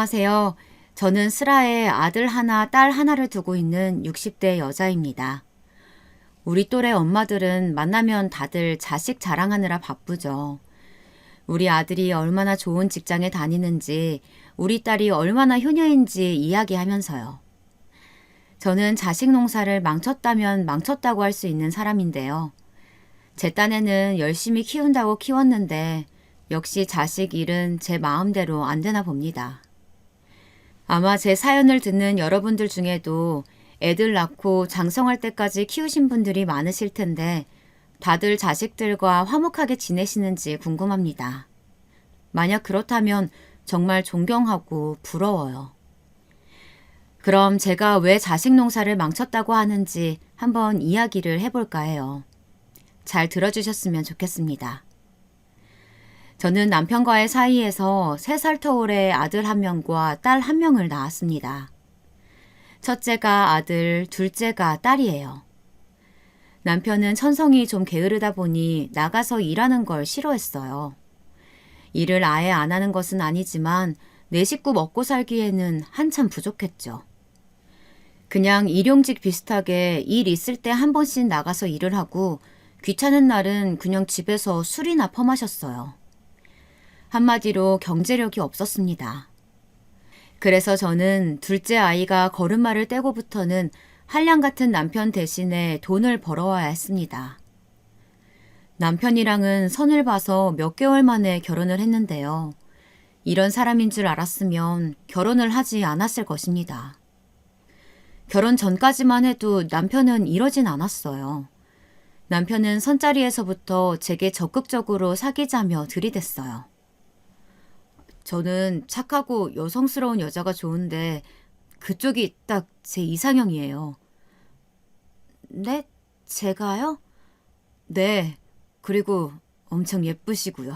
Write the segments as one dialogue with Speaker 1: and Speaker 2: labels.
Speaker 1: 안녕하세요. 저는 슬하에 아들 하나, 딸 하나를 두고 있는 60대 여자입니다. 우리 또래 엄마들은 만나면 다들 자식 자랑하느라 바쁘죠. 우리 아들이 얼마나 좋은 직장에 다니는지, 우리 딸이 얼마나 효녀인지 이야기하면서요. 저는 자식 농사를 망쳤다면 망쳤다고 할 수 있는 사람인데요. 제 딴에는 열심히 키운다고 키웠는데 역시 자식 일은 제 마음대로 안 되나 봅니다. 아마 제 사연을 듣는 여러분들 중에도 애들 낳고 장성할 때까지 키우신 분들이 많으실 텐데 다들 자식들과 화목하게 지내시는지 궁금합니다. 만약 그렇다면 정말 존경하고 부러워요. 그럼 제가 왜 자식 농사를 망쳤다고 하는지 한번 이야기를 해볼까 해요. 잘 들어주셨으면 좋겠습니다. 저는 남편과의 사이에서 3살 터울의 아들 1명과 딸 1명을 낳았습니다. 첫째가 아들, 둘째가 딸이에요. 남편은 천성이 좀 게으르다 보니 나가서 일하는 걸 싫어했어요. 일을 아예 안 하는 것은 아니지만 내 식구 먹고 살기에는 한참 부족했죠. 그냥 일용직 비슷하게 일 있을 때 한 번씩 나가서 일을 하고 귀찮은 날은 그냥 집에서 술이나 퍼마셨어요. 한마디로 경제력이 없었습니다. 그래서 저는 둘째 아이가 걸음마를 떼고부터는 한량 같은 남편 대신에 돈을 벌어와야 했습니다. 남편이랑은 선을 봐서 몇 개월 만에 결혼을 했는데요. 이런 사람인 줄 알았으면 결혼을 하지 않았을 것입니다. 결혼 전까지만 해도 남편은 이러진 않았어요. 남편은 선자리에서부터 제게 적극적으로 사귀자며 들이댔어요. 저는 착하고 여성스러운 여자가 좋은데 그쪽이 딱 제 이상형이에요. 네? 제가요? 네. 그리고 엄청 예쁘시고요.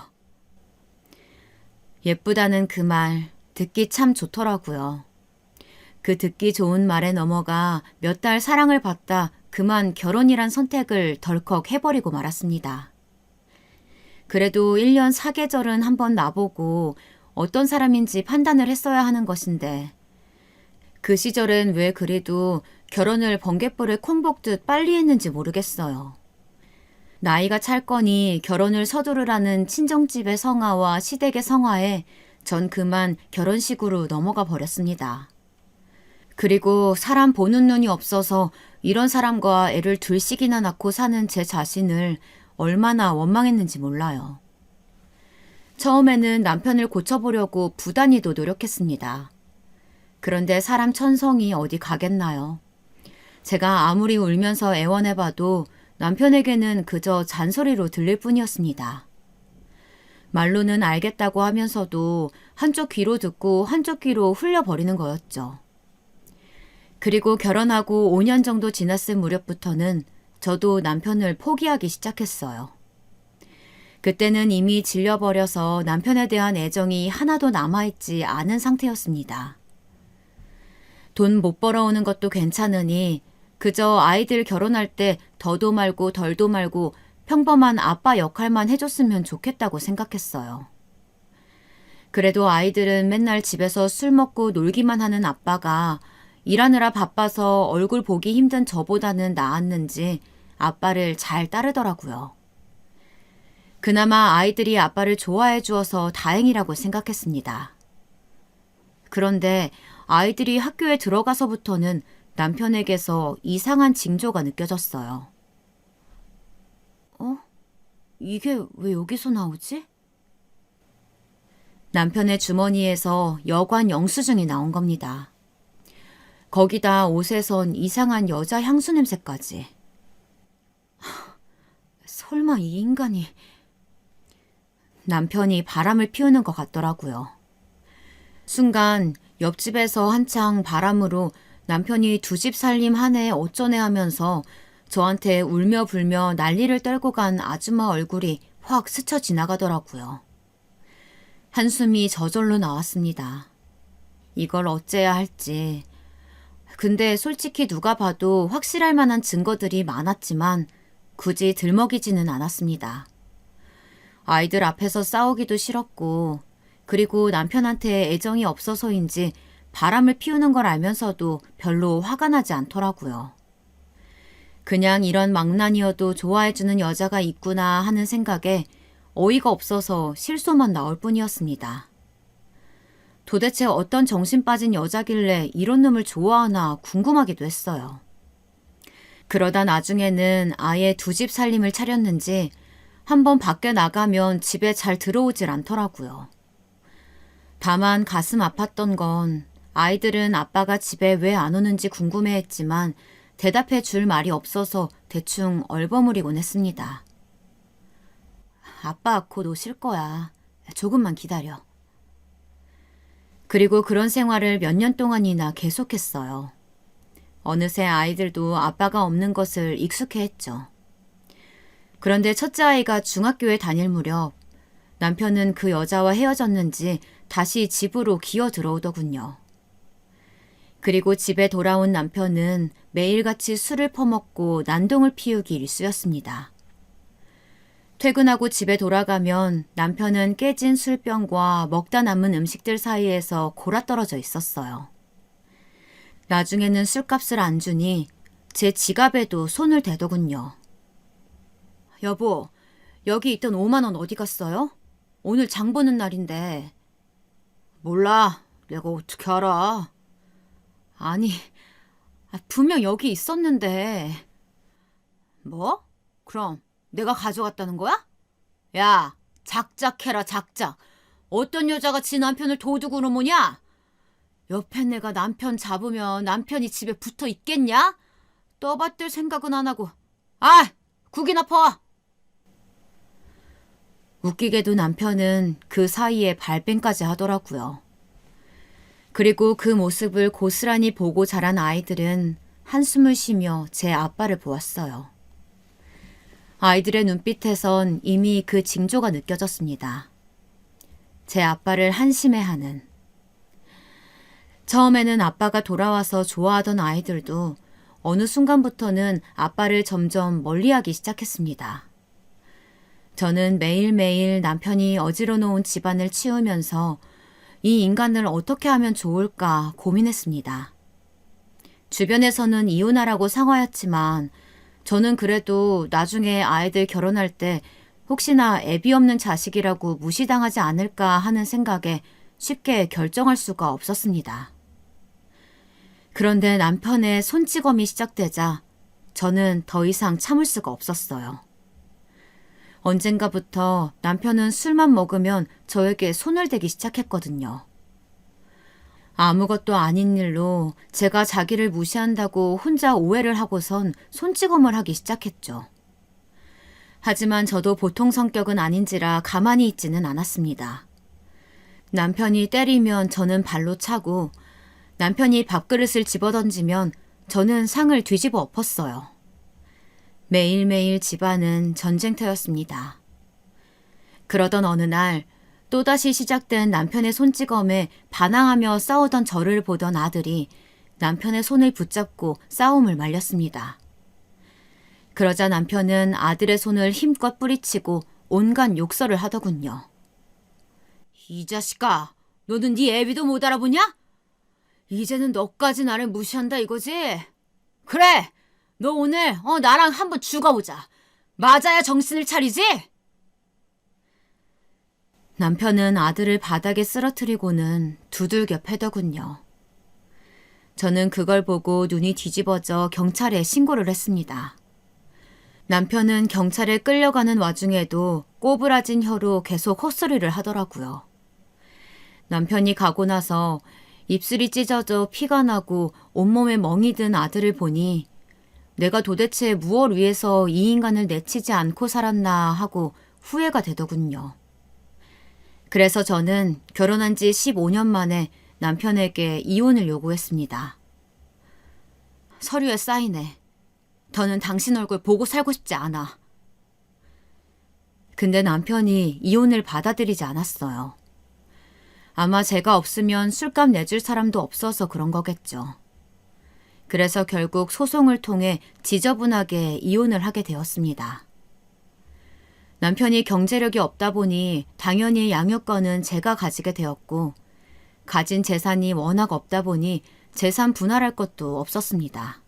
Speaker 1: 예쁘다는 그 말 듣기 참 좋더라고요. 그 듣기 좋은 말에 넘어가 몇 달 사랑을 받다 그만 결혼이란 선택을 덜컥 해버리고 말았습니다. 그래도 1년 사계절은 한번 나보고 어떤 사람인지 판단을 했어야 하는 것인데 그 시절엔 왜 그래도 결혼을 번갯불에 콩 볶듯 빨리 했는지 모르겠어요. 나이가 찰 거니 결혼을 서두르라는 친정집의 성화와 시댁의 성화에 전 그만 결혼식으로 넘어가 버렸습니다. 그리고 사람 보는 눈이 없어서 이런 사람과 애를 둘씩이나 낳고 사는 제 자신을 얼마나 원망했는지 몰라요. 처음에는 남편을 고쳐보려고 부단히도 노력했습니다. 그런데 사람 천성이 어디 가겠나요? 제가 아무리 울면서 애원해봐도 남편에게는 그저 잔소리로 들릴 뿐이었습니다. 말로는 알겠다고 하면서도 한쪽 귀로 듣고 한쪽 귀로 흘려버리는 거였죠. 그리고 결혼하고 5년 정도 지났을 무렵부터는 저도 남편을 포기하기 시작했어요. 그때는 이미 질려버려서 남편에 대한 애정이 하나도 남아있지 않은 상태였습니다. 돈 못 벌어오는 것도 괜찮으니 그저 아이들 결혼할 때 더도 말고 덜도 말고 평범한 아빠 역할만 해줬으면 좋겠다고 생각했어요. 그래도 아이들은 맨날 집에서 술 먹고 놀기만 하는 아빠가 일하느라 바빠서 얼굴 보기 힘든 저보다는 나았는지 아빠를 잘 따르더라고요. 그나마 아이들이 아빠를 좋아해 주어서 다행이라고 생각했습니다. 그런데 아이들이 학교에 들어가서부터는 남편에게서 이상한 징조가 느껴졌어요. 이게 왜 여기서 나오지? 남편의 주머니에서 여관 영수증이 나온 겁니다. 거기다 옷에선 이상한 여자 향수 냄새까지. 설마 이 인간이... 남편이 바람을 피우는 것 같더라고요. 순간 옆집에서 한창 바람으로 남편이 두 집 살림 하네 어쩌네 하면서 저한테 울며 불며 난리를 떨고 간 아줌마 얼굴이 확 스쳐 지나가더라고요. 한숨이 저절로 나왔습니다. 이걸 어째야 할지. 근데 솔직히 누가 봐도 확실할 만한 증거들이 많았지만 굳이 들먹이지는 않았습니다. 아이들 앞에서 싸우기도 싫었고 그리고 남편한테 애정이 없어서인지 바람을 피우는 걸 알면서도 별로 화가 나지 않더라고요. 그냥 이런 망난이어도 좋아해주는 여자가 있구나 하는 생각에 어이가 없어서 실소만 나올 뿐이었습니다. 도대체 어떤 정신 빠진 여자길래 이런 놈을 좋아하나 궁금하기도 했어요. 그러다 나중에는 아예 두 집 살림을 차렸는지 한번 밖에 나가면 집에 잘 들어오질 않더라고요. 다만 가슴 아팠던 건 아이들은 아빠가 집에 왜 안 오는지 궁금해했지만 대답해 줄 말이 없어서 대충 얼버무리곤 했습니다. 아빠 곧 오실 거야. 조금만 기다려. 그리고 그런 생활을 몇 년 동안이나 계속했어요. 어느새 아이들도 아빠가 없는 것을 익숙해했죠. 그런데 첫째 아이가 중학교에 다닐 무렵 남편은 그 여자와 헤어졌는지 다시 집으로 기어 들어오더군요. 그리고 집에 돌아온 남편은 매일같이 술을 퍼먹고 난동을 피우기 일쑤였습니다. 퇴근하고 집에 돌아가면 남편은 깨진 술병과 먹다 남은 음식들 사이에서 골아떨어져 있었어요. 나중에는 술값을 안 주니 제 지갑에도 손을 대더군요. 여보, 여기 있던 5만 원 어디 갔어요? 오늘 장 보는 날인데. 몰라, 내가 어떻게 알아? 아니, 분명 여기 있었는데. 뭐? 그럼 내가 가져갔다는 거야? 야, 작작해라 작작. 어떤 여자가 지 남편을 도둑으로 모냐? 옆에 내가 남편 잡으면 남편이 집에 붙어 있겠냐? 떠받들 생각은 안 하고. 아! 국이나 퍼! 웃기게도 남편은 그 사이에 발뺌까지 하더라고요. 그리고 그 모습을 고스란히 보고 자란 아이들은 한숨을 쉬며 제 아빠를 보았어요. 아이들의 눈빛에선 이미 그 징조가 느껴졌습니다. 제 아빠를 한심해하는. 처음에는 아빠가 돌아와서 좋아하던 아이들도 어느 순간부터는 아빠를 점점 멀리하기 시작했습니다. 저는 매일매일 남편이 어지러 놓은 집안을 치우면서 이 인간을 어떻게 하면 좋을까 고민했습니다. 주변에서는 이혼하라고 상하였지만 저는 그래도 나중에 아이들 결혼할 때 혹시나 애비 없는 자식이라고 무시당하지 않을까 하는 생각에 쉽게 결정할 수가 없었습니다. 그런데 남편의 손찌검이 시작되자 저는 더 이상 참을 수가 없었어요. 언젠가부터 남편은 술만 먹으면 저에게 손을 대기 시작했거든요. 아무것도 아닌 일로 제가 자기를 무시한다고 혼자 오해를 하고선 손찌검을 하기 시작했죠. 하지만 저도 보통 성격은 아닌지라 가만히 있지는 않았습니다. 남편이 때리면 저는 발로 차고 남편이 밥그릇을 집어던지면 저는 상을 뒤집어 엎었어요. 매일매일 집안은 전쟁터였습니다. 그러던 어느 날 또다시 시작된 남편의 손찌검에 반항하며 싸우던 저를 보던 아들이 남편의 손을 붙잡고 싸움을 말렸습니다. 그러자 남편은 아들의 손을 힘껏 뿌리치고 온갖 욕설을 하더군요. 이 자식아, 너는 네 애비도 못 알아보냐? 이제는 너까지 나를 무시한다 이거지? 그래! 너 오늘 나랑 한번 죽어보자. 맞아야 정신을 차리지? 남편은 아들을 바닥에 쓰러뜨리고는 두들겨 패더군요. 저는 그걸 보고 눈이 뒤집어져 경찰에 신고를 했습니다. 남편은 경찰에 끌려가는 와중에도 꼬부라진 혀로 계속 헛소리를 하더라고요. 남편이 가고 나서 입술이 찢어져 피가 나고 온몸에 멍이 든 아들을 보니 내가 도대체 무엇 위해서 이 인간을 내치지 않고 살았나 하고 후회가 되더군요. 그래서 저는 결혼한 지 15년 만에 남편에게 이혼을 요구했습니다. 서류에 사인해. 더는 당신 얼굴 보고 살고 싶지 않아. 근데 남편이 이혼을 받아들이지 않았어요. 아마 제가 없으면 술값 내줄 사람도 없어서 그런 거겠죠. 그래서 결국 소송을 통해 지저분하게 이혼을 하게 되었습니다. 남편이 경제력이 없다 보니 당연히 양육권은 제가 가지게 되었고, 가진 재산이 워낙 없다 보니 재산 분할할 것도 없었습니다.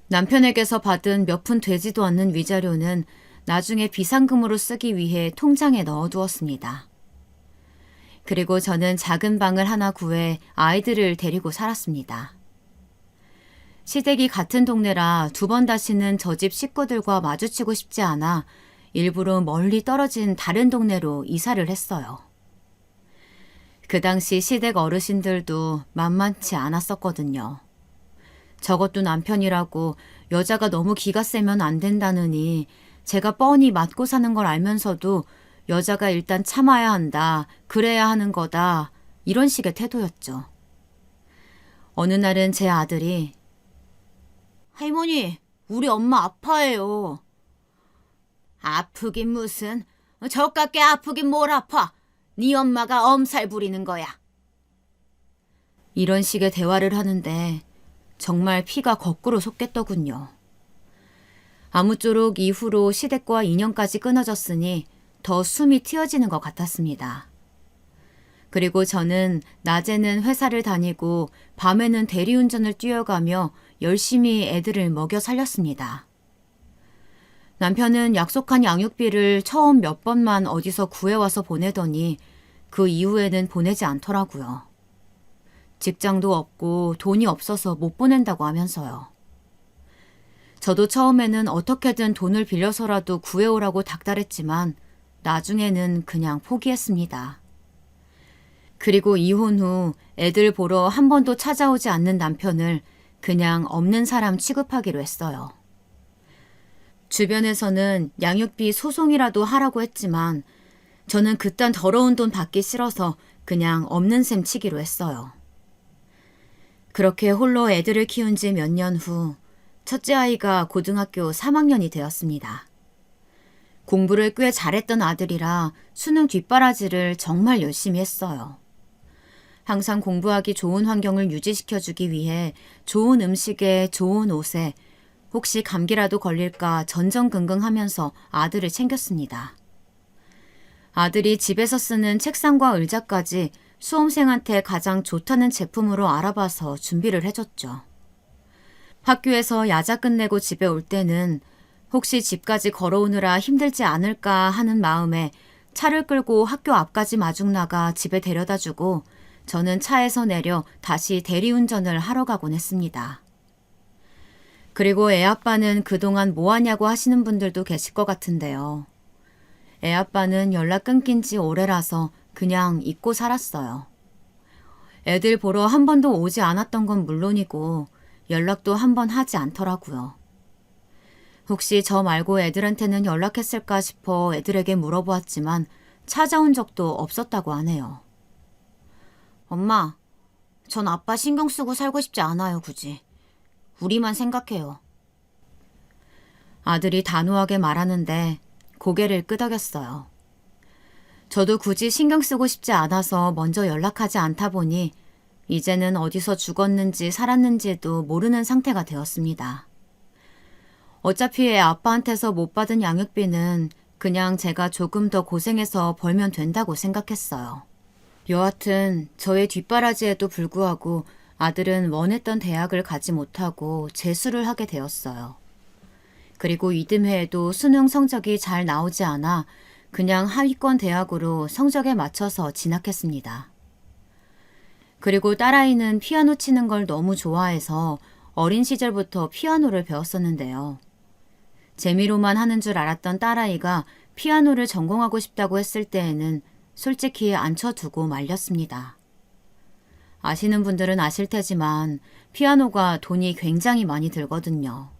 Speaker 1: 남편에게서 받은 몇 푼 되지도 않는 위자료는 나중에 비상금으로 쓰기 위해 통장에 넣어두었습니다. 그리고 저는 작은 방을 하나 구해 아이들을 데리고 살았습니다. 시댁이 같은 동네라 두 번 다시는 저 집 식구들과 마주치고 싶지 않아 일부러 멀리 떨어진 다른 동네로 이사를 했어요. 그 당시 시댁 어르신들도 만만치 않았었거든요. 저것도 남편이라고 여자가 너무 기가 세면 안 된다느니 제가 뻔히 맞고 사는 걸 알면서도 여자가 일단 참아야 한다, 그래야 하는 거다, 이런 식의 태도였죠. 어느 날은 제 아들이 할머니, 우리 엄마 아파해요. 아프긴 무슨, 저깎게 아프긴 뭘 아파. 네 엄마가 엄살 부리는 거야. 이런 식의 대화를 하는데 정말 피가 거꾸로 솟겠더군요. 아무쪼록 이후로 시댁과 인연까지 끊어졌으니 더 숨이 트여지는 것 같았습니다. 그리고 저는 낮에는 회사를 다니고 밤에는 대리운전을 뛰어가며 열심히 애들을 먹여 살렸습니다. 남편은 약속한 양육비를 처음 몇 번만 어디서 구해와서 보내더니 그 이후에는 보내지 않더라고요. 직장도 없고 돈이 없어서 못 보낸다고 하면서요. 저도 처음에는 어떻게든 돈을 빌려서라도 구해오라고 닥달했지만 나중에는 그냥 포기했습니다. 그리고 이혼 후 애들 보러 한 번도 찾아오지 않는 남편을 그냥 없는 사람 취급하기로 했어요. 주변에서는 양육비 소송이라도 하라고 했지만 저는 그딴 더러운 돈 받기 싫어서 그냥 없는 셈 치기로 했어요. 그렇게 홀로 애들을 키운 지 몇 년 후 첫째 아이가 고등학교 3학년이 되었습니다. 공부를 꽤 잘했던 아들이라 수능 뒷바라지를 정말 열심히 했어요. 항상 공부하기 좋은 환경을 유지시켜주기 위해 좋은 음식에 좋은 옷에 혹시 감기라도 걸릴까 전전긍긍하면서 아들을 챙겼습니다. 아들이 집에서 쓰는 책상과 의자까지 수험생한테 가장 좋다는 제품으로 알아봐서 준비를 해줬죠. 학교에서 야자 끝내고 집에 올 때는 혹시 집까지 걸어오느라 힘들지 않을까 하는 마음에 차를 끌고 학교 앞까지 마중 나가 집에 데려다주고 저는 차에서 내려 다시 대리운전을 하러 가곤 했습니다. 그리고 애아빠는 그동안 뭐 하냐고 하시는 분들도 계실 것 같은데요. 애아빠는 연락 끊긴 지 오래라서 그냥 잊고 살았어요. 애들 보러 한 번도 오지 않았던 건 물론이고 연락도 한 번 하지 않더라고요. 혹시 저 말고 애들한테는 연락했을까 싶어 애들에게 물어보았지만 찾아온 적도 없었다고 하네요. 엄마, 전 아빠 신경 쓰고 살고 싶지 않아요, 굳이. 우리만 생각해요. 아들이 단호하게 말하는데 고개를 끄덕였어요. 저도 굳이 신경 쓰고 싶지 않아서 먼저 연락하지 않다 보니 이제는 어디서 죽었는지 살았는지도 모르는 상태가 되었습니다. 어차피 애 아빠한테서 못 받은 양육비는 그냥 제가 조금 더 고생해서 벌면 된다고 생각했어요. 여하튼 저의 뒷바라지에도 불구하고 아들은 원했던 대학을 가지 못하고 재수를 하게 되었어요. 그리고 이듬해에도 수능 성적이 잘 나오지 않아 그냥 하위권 대학으로 성적에 맞춰서 진학했습니다. 그리고 딸아이는 피아노 치는 걸 너무 좋아해서 어린 시절부터 피아노를 배웠었는데요. 재미로만 하는 줄 알았던 딸아이가 피아노를 전공하고 싶다고 했을 때에는 솔직히 앉혀두고 말렸습니다. 아시는 분들은 아실 테지만 피아노가 돈이 굉장히 많이 들거든요.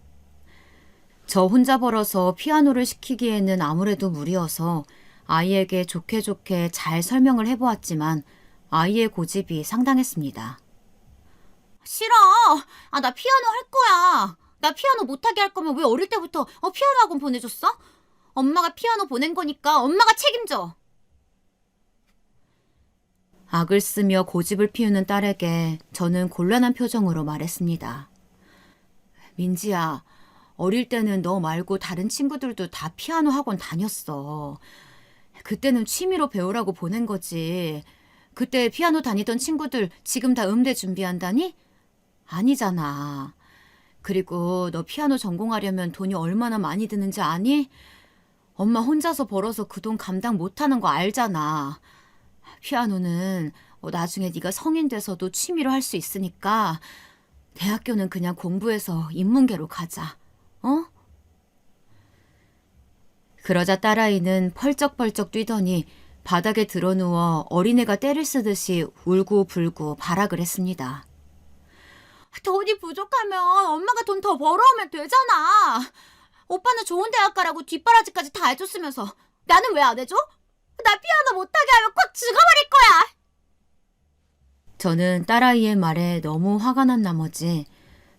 Speaker 1: 저 혼자 벌어서 피아노를 시키기에는 아무래도 무리여서 아이에게 좋게 좋게 잘 설명을 해보았지만 아이의 고집이 상당했습니다. 싫어. 나 피아노 할 거야. 나 피아노 못하게 할 거면 왜 어릴 때부터 피아노 학원 보내줬어? 엄마가 피아노 보낸 거니까 엄마가 책임져. 악을 쓰며 고집을 피우는 딸에게 저는 곤란한 표정으로 말했습니다. 민지야, 어릴 때는 너 말고 다른 친구들도 다 피아노 학원 다녔어. 그때는 취미로 배우라고 보낸 거지. 그때 피아노 다니던 친구들 지금 다 음대 준비한다니? 아니잖아. 그리고 너 피아노 전공하려면 돈이 얼마나 많이 드는지 아니? 엄마 혼자서 벌어서 그 돈 감당 못하는 거 알잖아. 피아노는 나중에 네가 성인 돼서도 취미로 할 수 있으니까 대학교는 그냥 공부해서 인문계로 가자. 어? 그러자 딸아이는 펄쩍펄쩍 뛰더니 바닥에 드러누워 어린애가 때를 쓰듯이 울고불고 발악을 했습니다. 돈이 부족하면 엄마가 돈 더 벌어오면 되잖아. 오빠는 좋은 대학 가라고 뒷바라지까지 다 해줬으면서 나는 왜 안 해줘? 나 피아노 못하게 하면 꽉 죽어버릴 거야. 저는 딸아이의 말에 너무 화가 난 나머지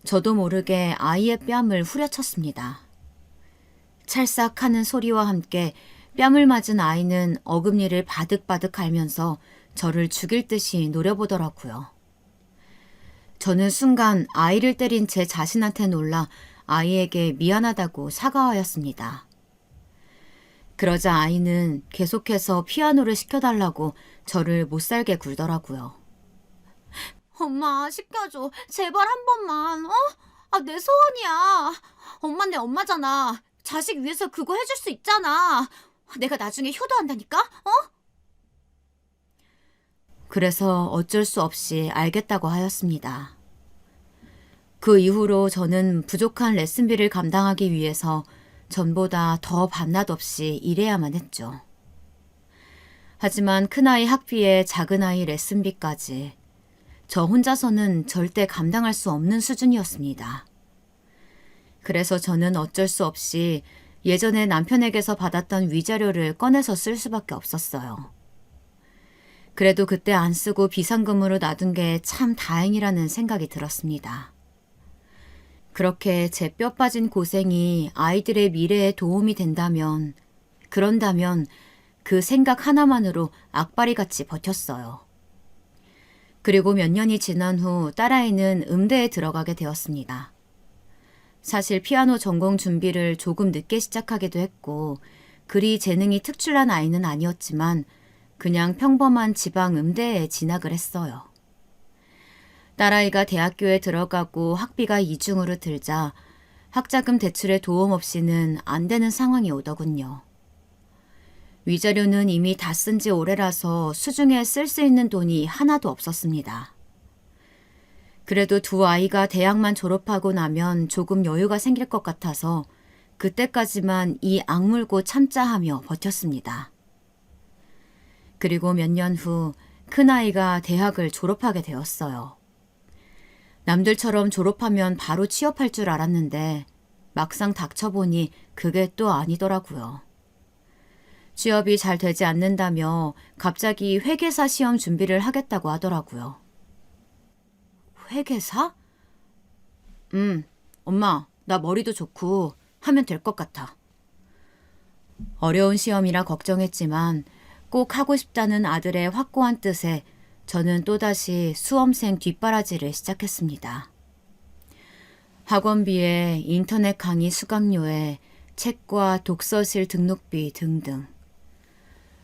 Speaker 1: 저도 모르게 아이의 뺨을 후려쳤습니다. 찰싹하는 소리와 함께 뺨을 맞은 아이는 어금니를 바득바득 갈면서 저를 죽일 듯이 노려보더라고요. 저는 순간 아이를 때린 제 자신한테 놀라 아이에게 미안하다고 사과하였습니다. 그러자 아이는 계속해서 피아노를 시켜달라고 저를 못살게 굴더라고요. 엄마, 시켜줘. 제발 한 번만. 내 소원이야. 엄마 내 엄마잖아. 자식 위해서 그거 해줄 수 있잖아. 내가 나중에 효도한다니까? 그래서 어쩔 수 없이 알겠다고 하였습니다. 그 이후로 저는 부족한 레슨비를 감당하기 위해서 전보다 더 밤낮 없이 일해야만 했죠. 하지만 큰아이 학비에 작은아이 레슨비까지 저 혼자서는 절대 감당할 수 없는 수준이었습니다. 그래서 저는 어쩔 수 없이 예전에 남편에게서 받았던 위자료를 꺼내서 쓸 수밖에 없었어요. 그래도 그때 안 쓰고 비상금으로 놔둔 게 참 다행이라는 생각이 들었습니다. 그렇게 제 뼈 빠진 고생이 아이들의 미래에 도움이 그런다면 그 생각 하나만으로 악바리같이 버텼어요. 그리고 몇 년이 지난 후 딸아이는 음대에 들어가게 되었습니다. 사실 피아노 전공 준비를 조금 늦게 시작하기도 했고 그리 재능이 특출난 아이는 아니었지만 그냥 평범한 지방 음대에 진학을 했어요. 딸아이가 대학교에 들어가고 학비가 이중으로 들자 학자금 대출의 도움 없이는 안 되는 상황이 오더군요. 위자료는 이미 다 쓴 지 오래라서 수중에 쓸 수 있는 돈이 하나도 없었습니다. 그래도 두 아이가 대학만 졸업하고 나면 조금 여유가 생길 것 같아서 그때까지만 이 악물고 참자 하며 버텼습니다. 그리고 몇 년 후 큰아이가 대학을 졸업하게 되었어요. 남들처럼 졸업하면 바로 취업할 줄 알았는데 막상 닥쳐보니 그게 또 아니더라고요. 취업이 잘 되지 않는다며 갑자기 회계사 시험 준비를 하겠다고 하더라고요. 회계사? 엄마, 나 머리도 좋고 하면 될 것 같아. 어려운 시험이라 걱정했지만 꼭 하고 싶다는 아들의 확고한 뜻에 저는 또다시 수험생 뒷바라지를 시작했습니다. 학원비에 인터넷 강의 수강료에 책과 독서실 등록비 등등.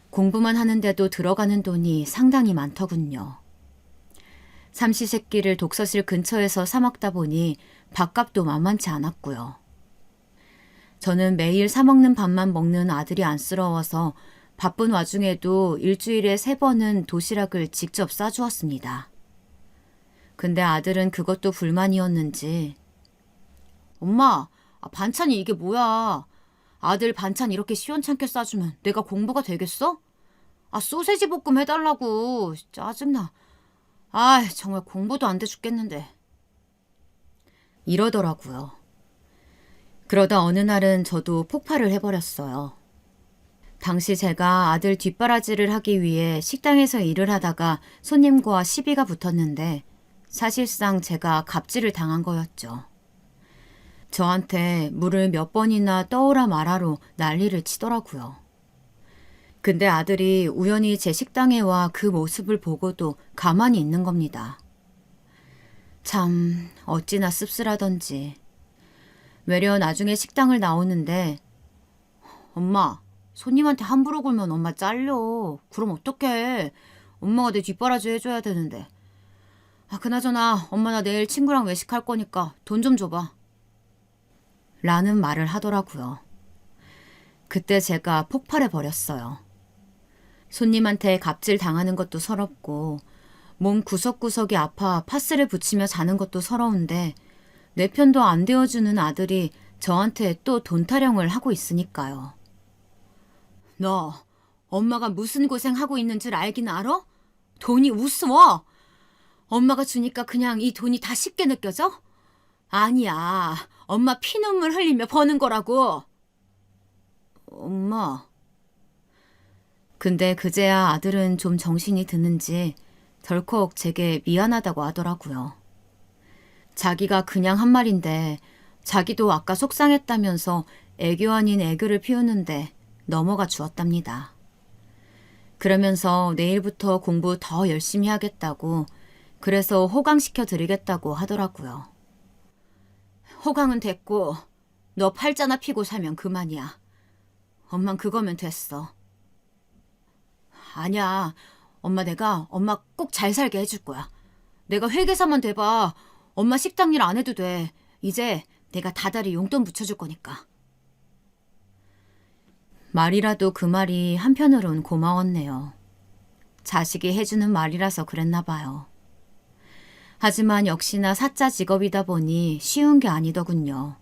Speaker 1: 공부만 하는데도 들어가는 돈이 상당히 많더군요. 삼시세끼를 독서실 근처에서 사 먹다 보니 밥값도 만만치 않았고요. 저는 매일 사 먹는 밥만 먹는 아들이 안쓰러워서 바쁜 와중에도 일주일에 3번은 도시락을 직접 싸주었습니다. 근데 아들은 그것도 불만이었는지 엄마, 반찬이 이게 뭐야? 아들 반찬 이렇게 시원찮게 싸주면 내가 공부가 되겠어? 소세지 볶음 해달라고. 짜증나. 정말 공부도 안 돼 죽겠는데. 이러더라고요. 그러다 어느 날은 저도 폭발을 해버렸어요. 당시 제가 아들 뒷바라지를 하기 위해 식당에서 일을 하다가 손님과 시비가 붙었는데 사실상 제가 갑질을 당한 거였죠. 저한테 물을 몇 번이나 떠오라 말아로 난리를 치더라고요. 근데 아들이 우연히 제 식당에 와 그 모습을 보고도 가만히 있는 겁니다. 참 어찌나 씁쓸하던지. 외려 나중에 식당을 나오는데 엄마, 손님한테 함부로 굴면 엄마 잘려. 그럼 어떡해. 엄마가 내 뒷바라지 해줘야 되는데. 그나저나 엄마 나 내일 친구랑 외식할 거니까 돈 좀 줘봐. 라는 말을 하더라고요. 그때 제가 폭발해 버렸어요. 손님한테 갑질 당하는 것도 서럽고 몸 구석구석이 아파 파스를 붙이며 자는 것도 서러운데 내 편도 안 되어주는 아들이 저한테 또 돈 타령을 하고 있으니까요. 너 엄마가 무슨 고생하고 있는 줄 알긴 알아? 돈이 우스워. 엄마가 주니까 그냥 이 돈이 다 쉽게 느껴져? 아니야. 엄마 피눈물 흘리며 버는 거라고. 엄마. 근데 그제야 아들은 좀 정신이 드는지 덜컥 제게 미안하다고 하더라고요. 자기가 그냥 한 말인데 자기도 아까 속상했다면서 애교 아닌 애교를 피우는데 넘어가 주었답니다. 그러면서 내일부터 공부 더 열심히 하겠다고, 그래서 호강시켜 드리겠다고 하더라고요. 호강은 됐고 너 팔자나 피고 살면 그만이야. 엄만 그거면 됐어. 아니야. 내가 엄마 꼭 잘 살게 해줄 거야. 내가 회계사만 돼봐. 엄마 식당 일 안 해도 돼. 이제 내가 다달이 용돈 붙여줄 거니까. 말이라도 그 말이 한편으론 고마웠네요. 자식이 해주는 말이라서 그랬나 봐요. 하지만 역시나 사짜 직업이다 보니 쉬운 게 아니더군요.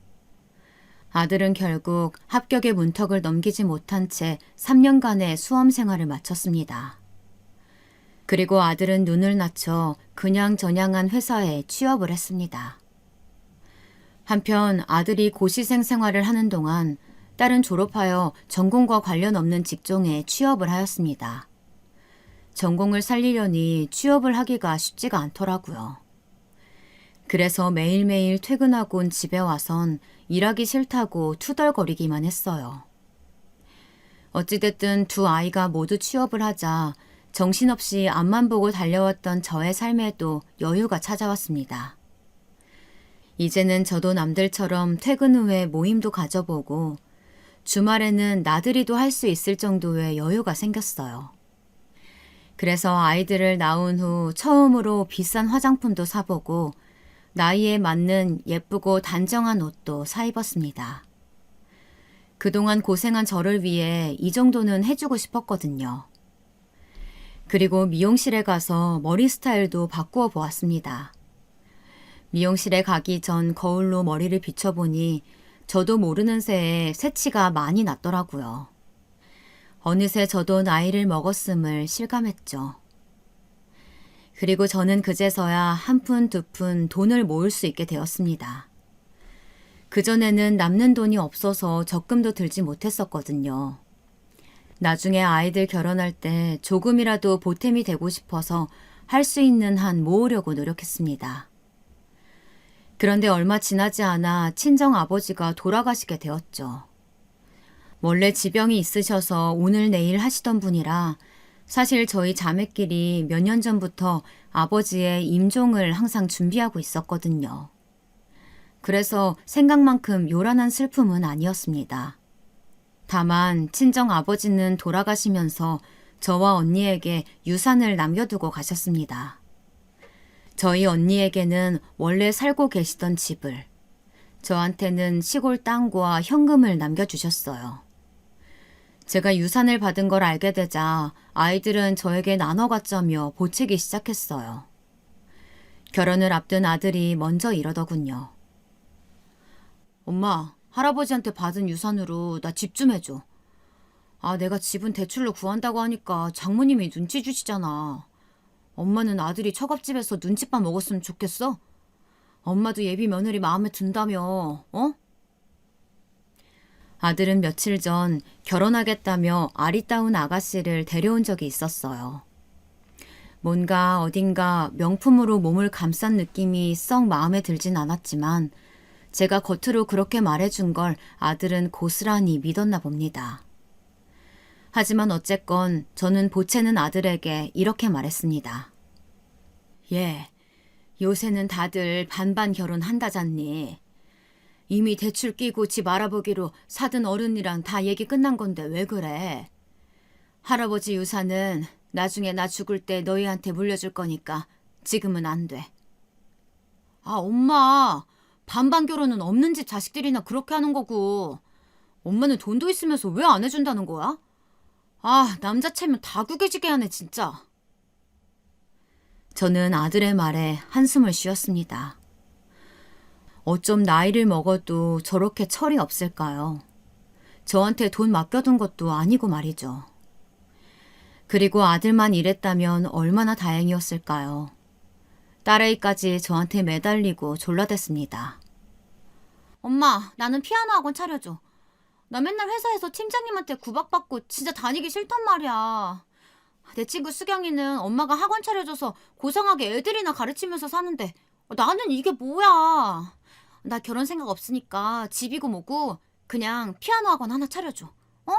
Speaker 1: 아들은 결국 합격의 문턱을 넘기지 못한 채 3년간의 수험 생활을 마쳤습니다. 그리고 아들은 눈을 낮춰 그냥저냥한 회사에 취업을 했습니다. 한편 아들이 고시생 생활을 하는 동안 딸은 졸업하여 전공과 관련 없는 직종에 취업을 하였습니다. 전공을 살리려니 취업을 하기가 쉽지가 않더라고요. 그래서 매일매일 퇴근하곤 집에 와선 일하기 싫다고 투덜거리기만 했어요. 어찌됐든 두 아이가 모두 취업을 하자 정신없이 앞만 보고 달려왔던 저의 삶에도 여유가 찾아왔습니다. 이제는 저도 남들처럼 퇴근 후에 모임도 가져보고 주말에는 나들이도 할 수 있을 정도의 여유가 생겼어요. 그래서 아이들을 낳은 후 처음으로 비싼 화장품도 사보고 나이에 맞는 예쁘고 단정한 옷도 사 입었습니다. 그동안 고생한 저를 위해 이 정도는 해주고 싶었거든요. 그리고 미용실에 가서 머리 스타일도 바꾸어 보았습니다. 미용실에 가기 전 거울로 머리를 비춰보니 저도 모르는 새에 새치가 많이 났더라고요. 어느새 저도 나이를 먹었음을 실감했죠. 그리고 저는 그제서야 한 푼 두 푼 돈을 모을 수 있게 되었습니다. 그전에는 남는 돈이 없어서 적금도 들지 못했었거든요. 나중에 아이들 결혼할 때 조금이라도 보탬이 되고 싶어서 할 수 있는 한 모으려고 노력했습니다. 그런데 얼마 지나지 않아 친정 아버지가 돌아가시게 되었죠. 원래 지병이 있으셔서 오늘 내일 하시던 분이라 사실 저희 자매끼리 몇 년 전부터 아버지의 임종을 항상 준비하고 있었거든요. 그래서 생각만큼 요란한 슬픔은 아니었습니다. 다만 친정 아버지는 돌아가시면서 저와 언니에게 유산을 남겨두고 가셨습니다. 저희 언니에게는 원래 살고 계시던 집을, 저한테는 시골 땅과 현금을 남겨주셨어요. 제가 유산을 받은 걸 알게 되자 아이들은 저에게 나눠갖자며 보채기 시작했어요. 결혼을 앞둔 아들이 먼저 이러더군요. 엄마, 할아버지한테 받은 유산으로 나 집 좀 해줘. 내가 집은 대출로 구한다고 하니까 장모님이 눈치 주시잖아. 엄마는 아들이 처갓집에서 눈칫밥 먹었으면 좋겠어? 엄마도 예비 며느리 마음에 든다며, 어? 아들은 며칠 전 결혼하겠다며 아리따운 아가씨를 데려온 적이 있었어요. 뭔가 어딘가 명품으로 몸을 감싼 느낌이 썩 마음에 들진 않았지만 제가 겉으로 그렇게 말해준 걸 아들은 고스란히 믿었나 봅니다. 하지만 어쨌건 저는 보채는 아들에게 이렇게 말했습니다. 요새는 다들 반반 결혼한다잖니. 이미 대출 끼고 집 알아보기로 사돈 어른이랑 다 얘기 끝난 건데 왜 그래? 할아버지 유산은 나중에 나 죽을 때 너희한테 물려줄 거니까 지금은 안 돼. 아, 엄마. 반반 결혼은 없는 집 자식들이나 그렇게 하는 거고. 엄마는 돈도 있으면서 왜 안 해준다는 거야? 아, 남자체면 다 구겨지게 하네, 진짜. 저는 아들의 말에 한숨을 쉬었습니다. 어쩜 나이를 먹어도 저렇게 철이 없을까요? 저한테 돈 맡겨둔 것도 아니고 말이죠. 그리고 아들만 이랬다면 얼마나 다행이었을까요? 딸아이까지 저한테 매달리고 졸라댔습니다. 엄마, 나는 피아노 학원 차려줘. 나 맨날 회사에서 팀장님한테 구박받고 진짜 다니기 싫단 말이야. 내 친구 수경이는 엄마가 학원 차려줘서 고상하게 애들이나 가르치면서 사는데 나는 이게 뭐야. 나 결혼 생각 없으니까 집이고 뭐고 그냥 피아노 학원 하나 차려줘. 어?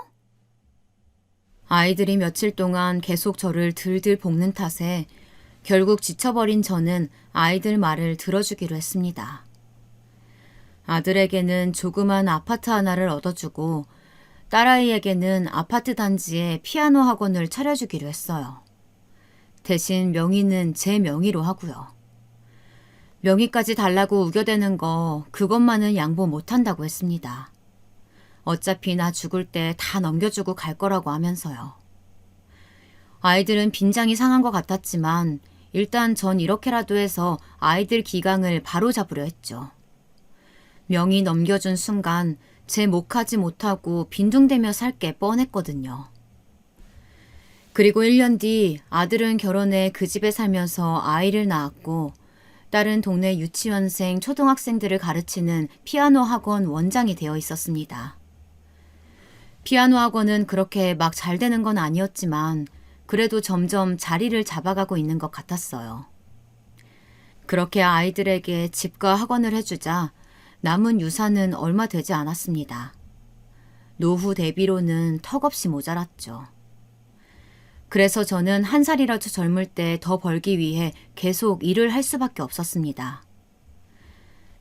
Speaker 1: 아이들이 며칠 동안 계속 저를 들들 볶는 탓에 결국 지쳐버린 저는 아이들 말을 들어주기로 했습니다. 아들에게는 조그만 아파트 하나를 얻어주고 딸아이에게는 아파트 단지에 피아노 학원을 차려주기로 했어요. 대신 명의는 제 명의로 하고요. 명의까지 달라고 우겨대는 거 그것만은 양보 못한다고 했습니다. 어차피 나 죽을 때 다 넘겨주고 갈 거라고 하면서요. 아이들은 빈장이 상한 것 같았지만 일단 전 이렇게라도 해서 아이들 기강을 바로잡으려 했죠. 명의 넘겨준 순간 제 몫하지 못하고 빈둥대며 살 게 뻔했거든요. 그리고 1년 뒤 아들은 결혼해 그 집에 살면서 아이를 낳았고 딸은 동네 유치원생 초등학생들을 가르치는 피아노 학원 원장이 되어 있었습니다. 피아노 학원은 그렇게 막 잘 되는 건 아니었지만 그래도 점점 자리를 잡아가고 있는 것 같았어요. 그렇게 아이들에게 집과 학원을 해주자 남은 유산은 얼마 되지 않았습니다. 노후 대비로는 턱없이 모자랐죠. 그래서 저는 한 살이라도 젊을 때 더 벌기 위해 계속 일을 할 수밖에 없었습니다.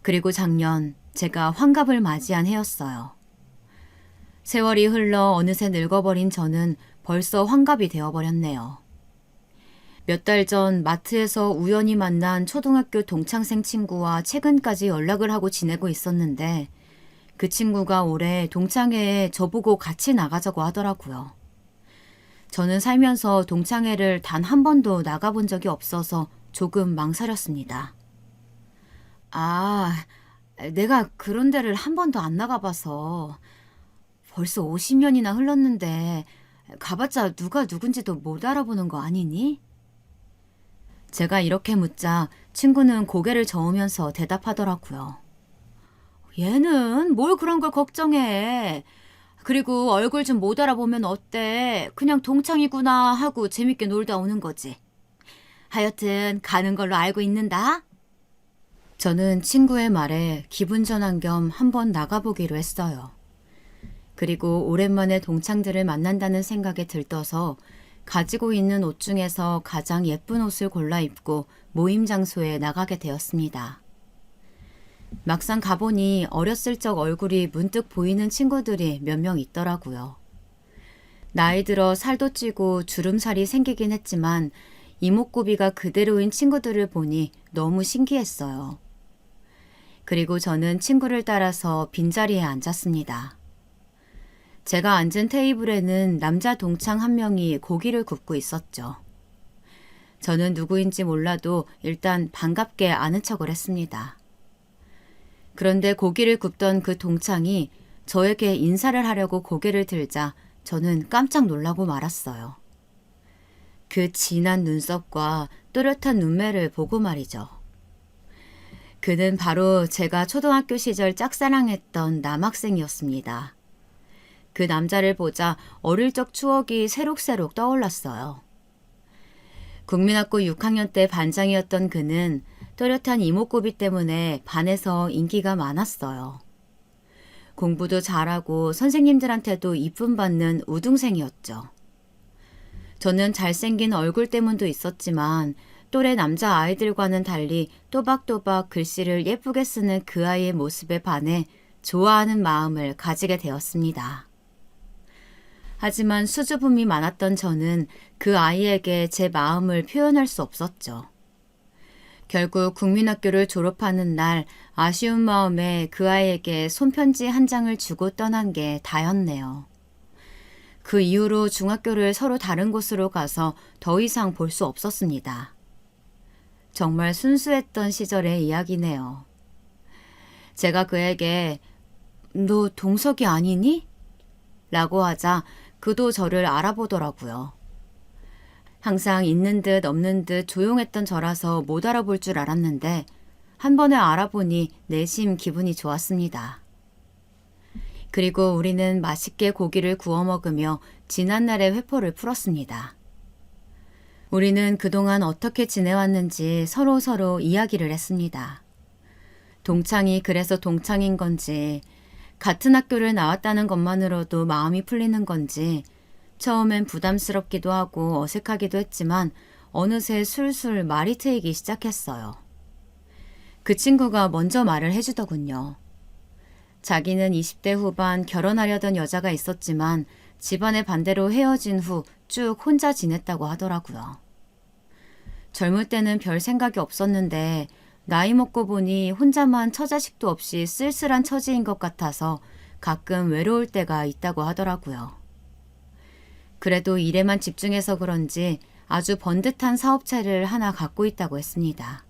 Speaker 1: 그리고 작년 제가 환갑을 맞이한 해였어요. 세월이 흘러 어느새 늙어버린 저는 벌써 환갑이 되어버렸네요. 몇 달 전 마트에서 우연히 만난 초등학교 동창생 친구와 최근까지 연락을 하고 지내고 있었는데 그 친구가 올해 동창회에 저보고 같이 나가자고 하더라고요. 저는 살면서 동창회를 단 한 번도 나가본 적이 없어서 조금 망설였습니다. 아, 내가 그런 데를 한 번도 안 나가봐서 벌써 50년이나 흘렀는데 가봤자 누가 누군지도 못 알아보는 거 아니니? 제가 이렇게 묻자 친구는 고개를 저으면서 대답하더라고요. 얘는 뭘 그런 걸 걱정해. 그리고 얼굴 좀 못 알아보면 어때? 그냥 동창이구나 하고 재밌게 놀다 오는 거지. 하여튼 가는 걸로 알고 있는다. 저는 친구의 말에 기분 전환 겸 한번 나가보기로 했어요. 그리고 오랜만에 동창들을 만난다는 생각에 들떠서 가지고 있는 옷 중에서 가장 예쁜 옷을 골라 입고 모임 장소에 나가게 되었습니다. 막상 가보니 어렸을 적 얼굴이 문득 보이는 친구들이 몇 명 있더라고요. 나이 들어 살도 찌고 주름살이 생기긴 했지만 이목구비가 그대로인 친구들을 보니 너무 신기했어요. 그리고 저는 친구를 따라서 빈자리에 앉았습니다. 제가 앉은 테이블에는 남자 동창 한 명이 고기를 굽고 있었죠. 저는 누구인지 몰라도 일단 반갑게 아는 척을 했습니다. 그런데 고기를 굽던 그 동창이 저에게 인사를 하려고 고개를 들자 저는 깜짝 놀라고 말았어요. 그 진한 눈썹과 또렷한 눈매를 보고 말이죠. 그는 바로 제가 초등학교 시절 짝사랑했던 남학생이었습니다. 그 남자를 보자 어릴 적 추억이 새록새록 떠올랐어요. 국민학교 6학년 때 반장이었던 그는 또렷한 이목구비 때문에 반에서 인기가 많았어요. 공부도 잘하고 선생님들한테도 이쁨 받는 우등생이었죠. 저는 잘생긴 얼굴 때문도 있었지만 또래 남자 아이들과는 달리 또박또박 글씨를 예쁘게 쓰는 그 아이의 모습에 반해 좋아하는 마음을 가지게 되었습니다. 하지만 수줍음이 많았던 저는 그 아이에게 제 마음을 표현할 수 없었죠. 결국 국민학교를 졸업하는 날 아쉬운 마음에 그 아이에게 손편지 한 장을 주고 떠난 게 다였네요. 그 이후로 중학교를 서로 다른 곳으로 가서 더 이상 볼 수 없었습니다. 정말 순수했던 시절의 이야기네요. 제가 그에게 "너 동석이 아니니?" 라고 하자 그도 저를 알아보더라고요. 항상 있는 듯 없는 듯 조용했던 저라서 못 알아볼 줄 알았는데 한 번에 알아보니 내심 기분이 좋았습니다. 그리고 우리는 맛있게 고기를 구워 먹으며 지난날의 회포를 풀었습니다. 우리는 그동안 어떻게 지내왔는지 서로 이야기를 했습니다. 동창이 그래서 동창인 건지, 같은 학교를 나왔다는 것만으로도 마음이 풀리는 건지, 처음엔 부담스럽기도 하고 어색하기도 했지만 어느새 술술 말이 트이기 시작했어요. 그 친구가 먼저 말을 해주더군요. 자기는 20대 후반 결혼하려던 여자가 있었지만 집안의 반대로 헤어진 후 쭉 혼자 지냈다고 하더라고요. 젊을 때는 별 생각이 없었는데 나이 먹고 보니 혼자만 처자식도 없이 쓸쓸한 처지인 것 같아서 가끔 외로울 때가 있다고 하더라고요. 그래도 일에만 집중해서 그런지 아주 번듯한 사업체를 하나 갖고 있다고 했습니다.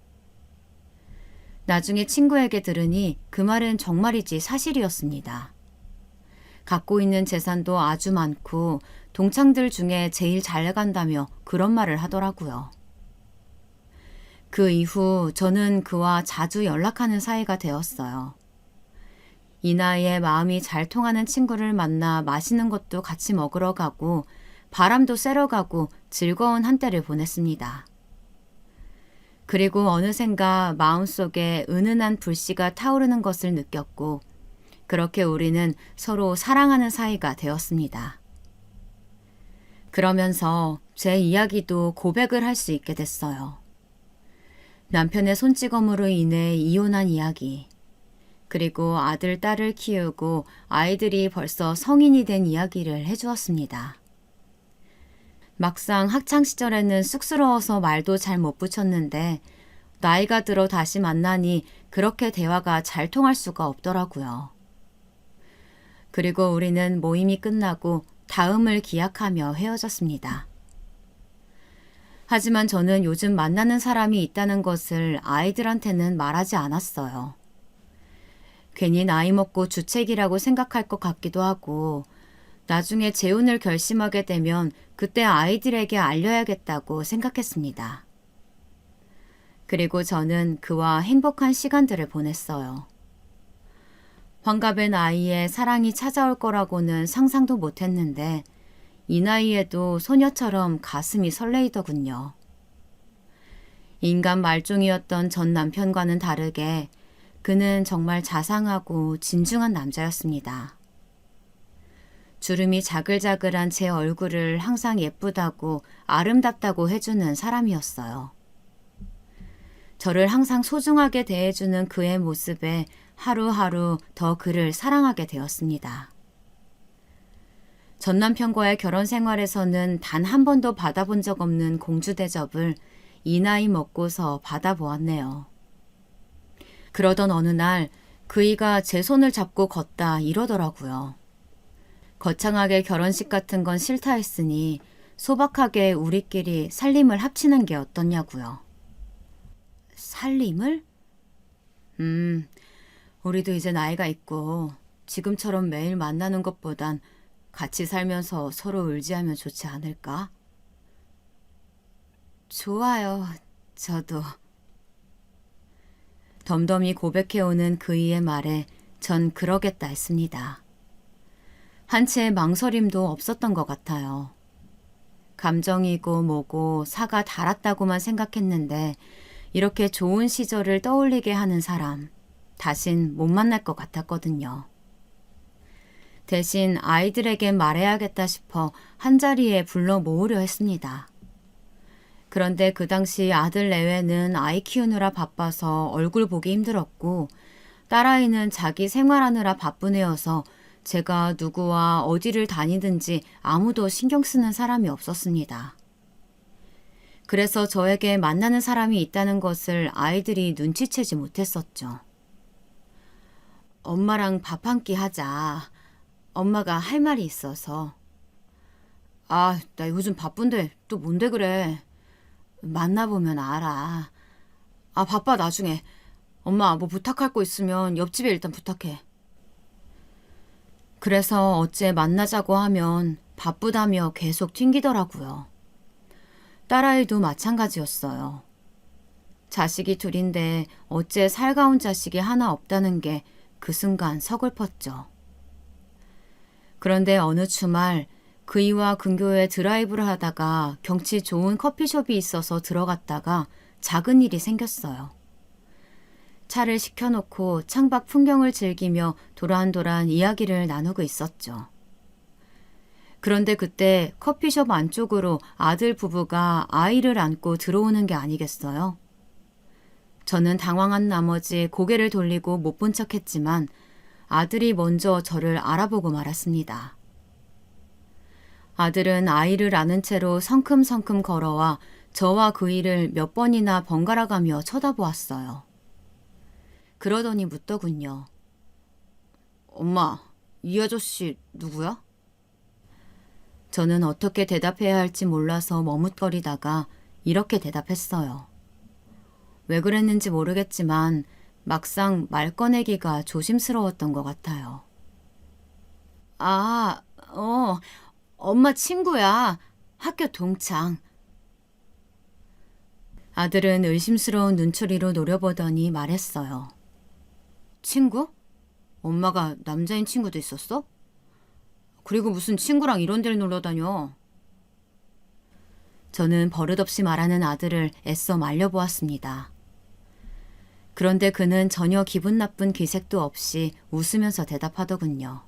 Speaker 1: 나중에 친구에게 들으니 그 말은 정말이지 사실이었습니다. 갖고 있는 재산도 아주 많고 동창들 중에 제일 잘 간다며 그런 말을 하더라고요. 그 이후 저는 그와 자주 연락하는 사이가 되었어요. 이 나이에 마음이 잘 통하는 친구를 만나 맛있는 것도 같이 먹으러 가고 바람도 쐬러 가고 즐거운 한때를 보냈습니다. 그리고 어느샌가 마음속에 은은한 불씨가 타오르는 것을 느꼈고 그렇게 우리는 서로 사랑하는 사이가 되었습니다. 그러면서 제 이야기도 고백을 할 수 있게 됐어요. 남편의 손찌검으로 인해 이혼한 이야기, 그리고 아들, 딸을 키우고 아이들이 벌써 성인이 된 이야기를 해주었습니다. 막상 학창시절에는 쑥스러워서 말도 잘 못 붙였는데 나이가 들어 다시 만나니 그렇게 대화가 잘 통할 수가 없더라고요. 그리고 우리는 모임이 끝나고 다음을 기약하며 헤어졌습니다. 하지만 저는 요즘 만나는 사람이 있다는 것을 아이들한테는 말하지 않았어요. 괜히 나이 먹고 주책이라고 생각할 것 같기도 하고 나중에 재혼을 결심하게 되면 그때 아이들에게 알려야겠다고 생각했습니다. 그리고 저는 그와 행복한 시간들을 보냈어요. 환갑의 나이에 사랑이 찾아올 거라고는 상상도 못했는데 이 나이에도 소녀처럼 가슴이 설레이더군요. 인간 말종이었던 전 남편과는 다르게 그는 정말 자상하고 진중한 남자였습니다. 주름이 자글자글한 제 얼굴을 항상 예쁘다고 아름답다고 해주는 사람이었어요. 저를 항상 소중하게 대해주는 그의 모습에 하루하루 더 그를 사랑하게 되었습니다. 전 남편과의 결혼 생활에서는 단 한 번도 받아본 적 없는 공주 대접을 이 나이 먹고서 받아보았네요. 그러던 어느 날 그이가 제 손을 잡고 걷다 이러더라고요. 거창하게 결혼식 같은 건 싫다 했으니 소박하게 우리끼리 살림을 합치는 게 어떻냐고요. 살림을? 우리도 이제 나이가 있고 지금처럼 매일 만나는 것보단 같이 살면서 서로 의지하면 좋지 않을까? 좋아요, 저도. 덤덤히 고백해오는 그이의 말에 전 그러겠다 했습니다. 한치의 망설임도 없었던 것 같아요. 감정이고 뭐고 사가 달았다고만 생각했는데 이렇게 좋은 시절을 떠올리게 하는 사람, 다신 못 만날 것 같았거든요. 대신 아이들에게 말해야겠다 싶어 한자리에 불러 모으려 했습니다. 그런데 그 당시 아들 내외는 아이 키우느라 바빠서 얼굴 보기 힘들었고 딸아이는 자기 생활하느라 바쁜 애여서 제가 누구와 어디를 다니든지 아무도 신경 쓰는 사람이 없었습니다. 그래서 저에게 만나는 사람이 있다는 것을 아이들이 눈치채지 못했었죠. 엄마랑 밥 한 끼 하자. 엄마가 할 말이 있어서. 아, 나 요즘 바쁜데 또 뭔데 그래. 만나보면 알아. 아, 바빠 나중에. 엄마 뭐 부탁할 거 있으면 옆집에 일단 부탁해. 그래서 어째 만나자고 하면 바쁘다며 계속 튕기더라고요. 딸아이도 마찬가지였어요. 자식이 둘인데 어째 살가운 자식이 하나 없다는 게 그 순간 서글펐죠. 그런데 어느 주말 그이와 근교에 드라이브를 하다가 경치 좋은 커피숍이 있어서 들어갔다가 작은 일이 생겼어요. 차를 시켜놓고 창밖 풍경을 즐기며 도란도란 이야기를 나누고 있었죠. 그런데 그때 커피숍 안쪽으로 아들 부부가 아이를 안고 들어오는 게 아니겠어요? 저는 당황한 나머지 고개를 돌리고 못 본 척했지만 아들이 먼저 저를 알아보고 말았습니다. 아들은 아이를 안은 채로 성큼성큼 걸어와 저와 그이를 몇 번이나 번갈아가며 쳐다보았어요. 그러더니 묻더군요. 엄마, 이 아저씨 누구야? 저는 어떻게 대답해야 할지 몰라서 머뭇거리다가 이렇게 대답했어요. 왜 그랬는지 모르겠지만 막상 말 꺼내기가 조심스러웠던 것 같아요. 아, 엄마 친구야. 학교 동창. 아들은 의심스러운 눈초리로 노려보더니 말했어요. 친구? 엄마가 남자인 친구도 있었어? 그리고 무슨 친구랑 이런 데를 놀러 다녀? 저는 버릇없이 말하는 아들을 애써 말려보았습니다. 그런데 그는 전혀 기분 나쁜 기색도 없이 웃으면서 대답하더군요.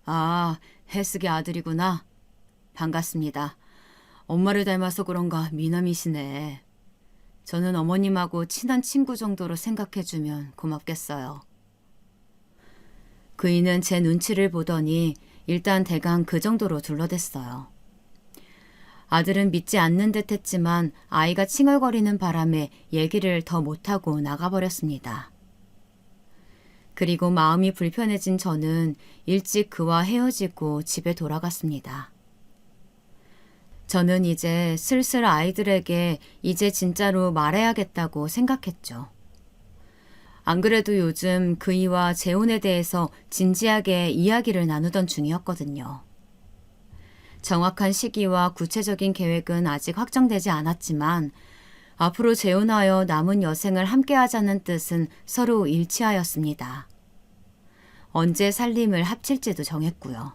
Speaker 1: 아, 혜숙이 아들이구나. 반갑습니다. 엄마를 닮아서 그런가 미남이시네. 저는 어머님하고 친한 친구 정도로 생각해주면 고맙겠어요. 그이는 제 눈치를 보더니 일단 대강 그 정도로 둘러댔어요. 아들은 믿지 않는 듯 했지만 아이가 칭얼거리는 바람에 얘기를 더 못하고 나가버렸습니다. 그리고 마음이 불편해진 저는 일찍 그와 헤어지고 집에 돌아갔습니다. 저는 이제 슬슬 아이들에게 이제 진짜로 말해야겠다고 생각했죠. 안 그래도 요즘 그이와 재혼에 대해서 진지하게 이야기를 나누던 중이었거든요. 정확한 시기와 구체적인 계획은 아직 확정되지 않았지만 앞으로 재혼하여 남은 여생을 함께하자는 뜻은 서로 일치하였습니다. 언제 살림을 합칠지도 정했고요.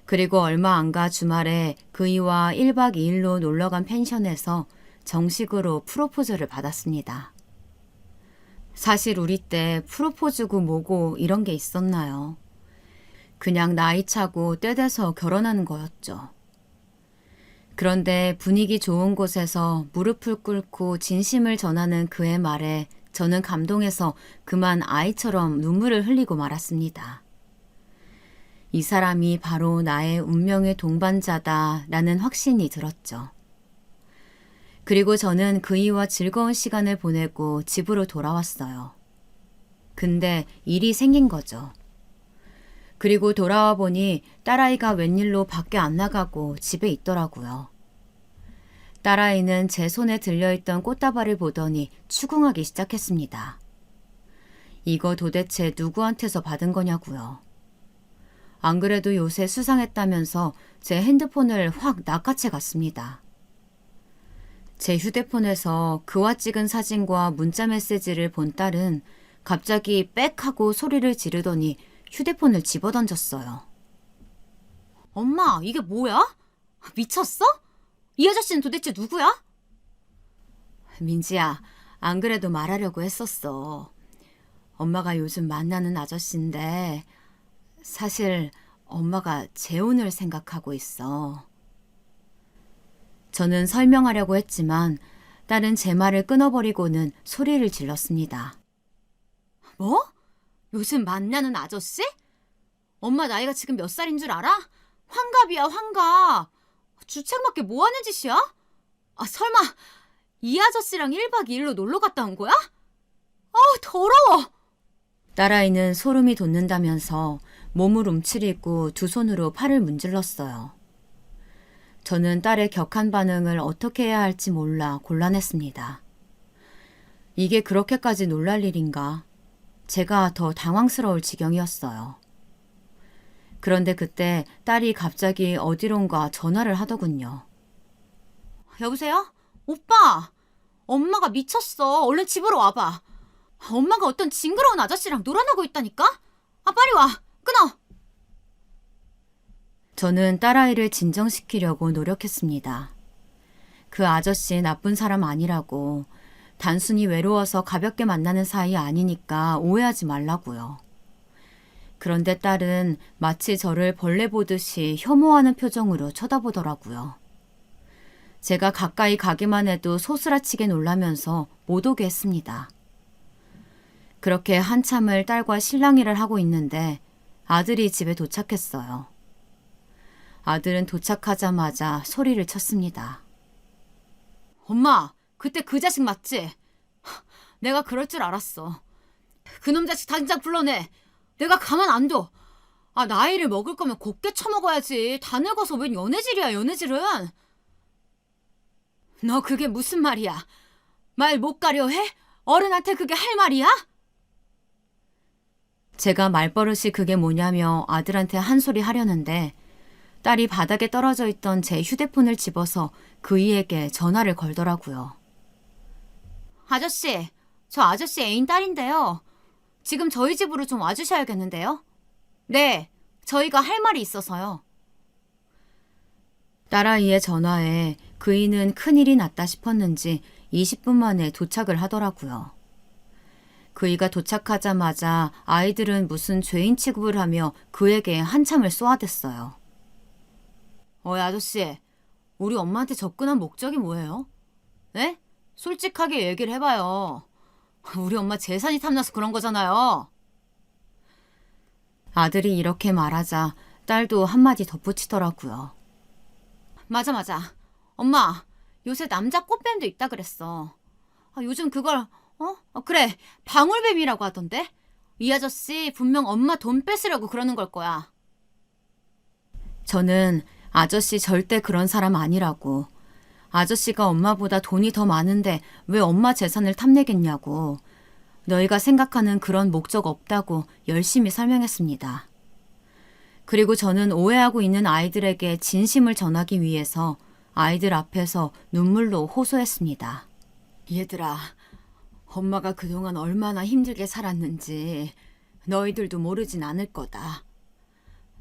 Speaker 1: 그리고 얼마 안 가 주말에 그이와 1박 2일로 놀러간 펜션에서 정식으로 프로포즈를 받았습니다. 사실 우리 때 프로포즈고 뭐고 이런 게 있었나요? 그냥 나이 차고 때 돼서 결혼하는 거였죠. 그런데 분위기 좋은 곳에서 무릎을 꿇고 진심을 전하는 그의 말에 저는 감동해서 그만 아이처럼 눈물을 흘리고 말았습니다. 이 사람이 바로 나의 운명의 동반자다라는 확신이 들었죠. 그리고 저는 그이와 즐거운 시간을 보내고 집으로 돌아왔어요. 근데 일이 생긴 거죠. 그리고 돌아와 보니 딸아이가 웬일로 밖에 안 나가고 집에 있더라고요. 딸아이는 제 손에 들려있던 꽃다발을 보더니 추궁하기 시작했습니다. 이거 도대체 누구한테서 받은 거냐고요. 안 그래도 요새 수상했다면서 제 핸드폰을 확 낚아채 갔습니다. 제 휴대폰에서 그와 찍은 사진과 문자 메시지를 본 딸은 갑자기 빽 하고 소리를 지르더니 휴대폰을 집어던졌어요. 엄마, 이게 뭐야? 미쳤어? 이 아저씨는 도대체 누구야? 민지야, 안 그래도 말하려고 했었어. 엄마가 요즘 만나는 아저씨인데 사실 엄마가 재혼을 생각하고 있어. 저는 설명하려고 했지만 딸은 제 말을 끊어버리고는 소리를 질렀습니다. 뭐? 요즘 만나는 아저씨? 엄마 나이가 지금 몇 살인 줄 알아? 환갑이야, 환갑. 주책맞게 뭐 하는 짓이야? 설마 이 아저씨랑 1박 2일로 놀러 갔다 온 거야? 더러워. 딸아이는 소름이 돋는다면서 몸을 움츠리고 두 손으로 팔을 문질렀어요. 저는 딸의 격한 반응을 어떻게 해야 할지 몰라 곤란했습니다. 이게 그렇게까지 놀랄 일인가? 제가 더 당황스러울 지경이었어요. 그런데 그때 딸이 갑자기 어디론가 전화를 하더군요. 여보세요? 오빠! 엄마가 미쳤어. 얼른 집으로 와봐. 엄마가 어떤 징그러운 아저씨랑 놀아나고 있다니까? 빨리 와. 끊어. 저는 딸아이를 진정시키려고 노력했습니다. 그 아저씨 나쁜 사람 아니라고, 단순히 외로워서 가볍게 만나는 사이 아니니까 오해하지 말라고요. 그런데 딸은 마치 저를 벌레 보듯이 혐오하는 표정으로 쳐다보더라고요. 제가 가까이 가기만 해도 소스라치게 놀라면서 못 오게 했습니다. 그렇게 한참을 딸과 실랑이를 하고 있는데 아들이 집에 도착했어요. 아들은 도착하자마자 소리를 쳤습니다. 엄마, 그때 그 자식 맞지? 내가 그럴 줄 알았어. 그놈 자식 당장 불러내. 내가 가만 안 둬. 나이를 먹을 거면 곱게 처먹어야지. 다 늙어서 웬 연애질이야, 연애질은. 너 그게 무슨 말이야? 말 못 가려 해? 어른한테 그게 할 말이야? 제가 말버릇이 그게 뭐냐며 아들한테 한 소리 하려는데 딸이 바닥에 떨어져 있던 제 휴대폰을 집어서 그이에게 전화를 걸더라고요. 아저씨, 저 아저씨 애인 딸인데요. 지금 저희 집으로 좀 와주셔야겠는데요? 네, 저희가 할 말이 있어서요. 딸아이의 전화에 그이는 큰일이 났다 싶었는지 20분 만에 도착을 하더라고요. 그이가 도착하자마자 아이들은 무슨 죄인 취급을 하며 그에게 한참을 쏘아댔어요. 아저씨, 우리 엄마한테 접근한 목적이 뭐예요? 네? 솔직하게 얘기를 해봐요. 우리 엄마 재산이 탐나서 그런 거잖아요. 아들이 이렇게 말하자 딸도 한마디 덧붙이더라고요. 맞아. 엄마, 요새 남자 꽃뱀도 있다 그랬어. 요즘 그걸 그래, 방울뱀이라고 하던데? 이 아저씨 분명 엄마 돈 뺏으려고 그러는 걸 거야. 저는 아저씨 절대 그런 사람 아니라고, 아저씨가 엄마보다 돈이 더 많은데 왜 엄마 재산을 탐내겠냐고, 너희가 생각하는 그런 목적 없다고 열심히 설명했습니다. 그리고 저는 오해하고 있는 아이들에게 진심을 전하기 위해서 아이들 앞에서 눈물로 호소했습니다. 얘들아, 엄마가 그동안 얼마나 힘들게 살았는지 너희들도 모르진 않을 거다.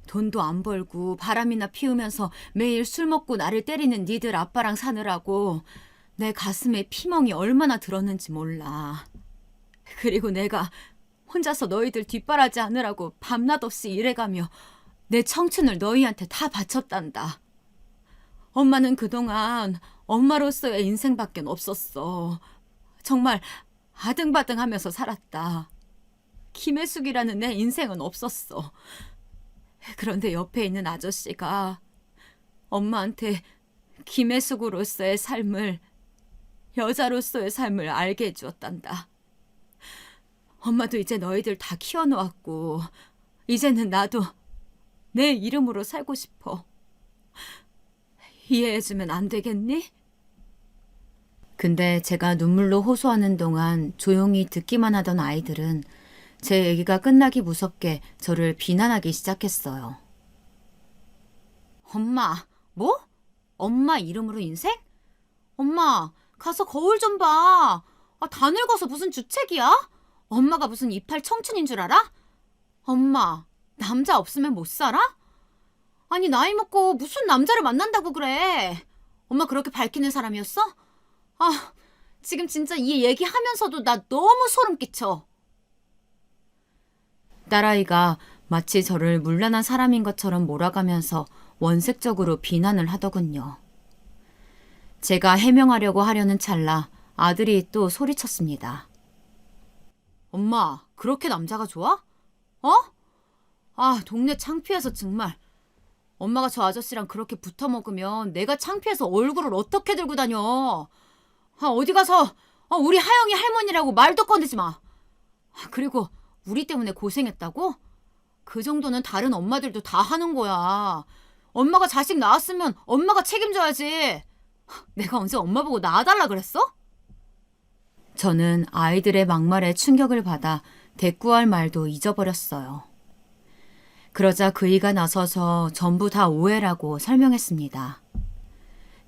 Speaker 1: 돈도 안 벌고 바람이나 피우면서 매일 술 먹고 나를 때리는 니들 아빠랑 사느라고 내 가슴에 피멍이 얼마나 들었는지 몰라. 그리고 내가 혼자서 너희들 뒷바라지 하느라고 밤낮 없이 일해가며 내 청춘을 너희한테 다 바쳤단다. 엄마는 그동안 엄마로서의 인생밖에 없었어. 정말 아등바등하면서 살았다. 김혜숙이라는 내 인생은 없었어. 그런데 옆에 있는 아저씨가 엄마한테 김혜숙으로서의 삶을, 여자로서의 삶을 알게 해주었단다. 엄마도 이제 너희들 다 키워놓았고 이제는 나도 내 이름으로 살고 싶어. 이해해주면 안 되겠니? 근데 제가 눈물로 호소하는 동안 조용히 듣기만 하던 아이들은 제 얘기가 끝나기 무섭게 저를 비난하기 시작했어요. 엄마, 뭐? 엄마 이름으로 인생? 엄마, 가서 거울 좀 봐. 다 늙어서 무슨 주책이야? 엄마가 무슨 이팔 청춘인 줄 알아? 엄마, 남자 없으면 못 살아? 아니, 나이 먹고 무슨 남자를 만난다고 그래. 엄마 그렇게 밝히는 사람이었어? 지금 진짜 이 얘기하면서도 나 너무 소름 끼쳐. 딸아이가 마치 저를 문란한 사람인 것처럼 몰아가면서 원색적으로 비난을 하더군요. 제가 해명하려고 하려는 찰나 아들이 또 소리쳤습니다. 엄마, 그렇게 남자가 좋아? 어? 아, 동네 창피해서 정말. 엄마가 저 아저씨랑 그렇게 붙어 먹으면 내가 창피해서 얼굴을 어떻게 들고 다녀. 아, 어디 가서 우리 하영이 할머니라고 말도 꺼내지 마. 아, 그리고 우리 때문에 고생했다고? 그 정도는 다른 엄마들도 다 하는 거야. 엄마가 자식 낳았으면 엄마가 책임져야지. 내가 언제 엄마 보고 낳아달라 그랬어? 저는 아이들의 막말에 충격을 받아 대꾸할 말도 잊어버렸어요. 그러자 그이가 나서서 전부 다 오해라고 설명했습니다.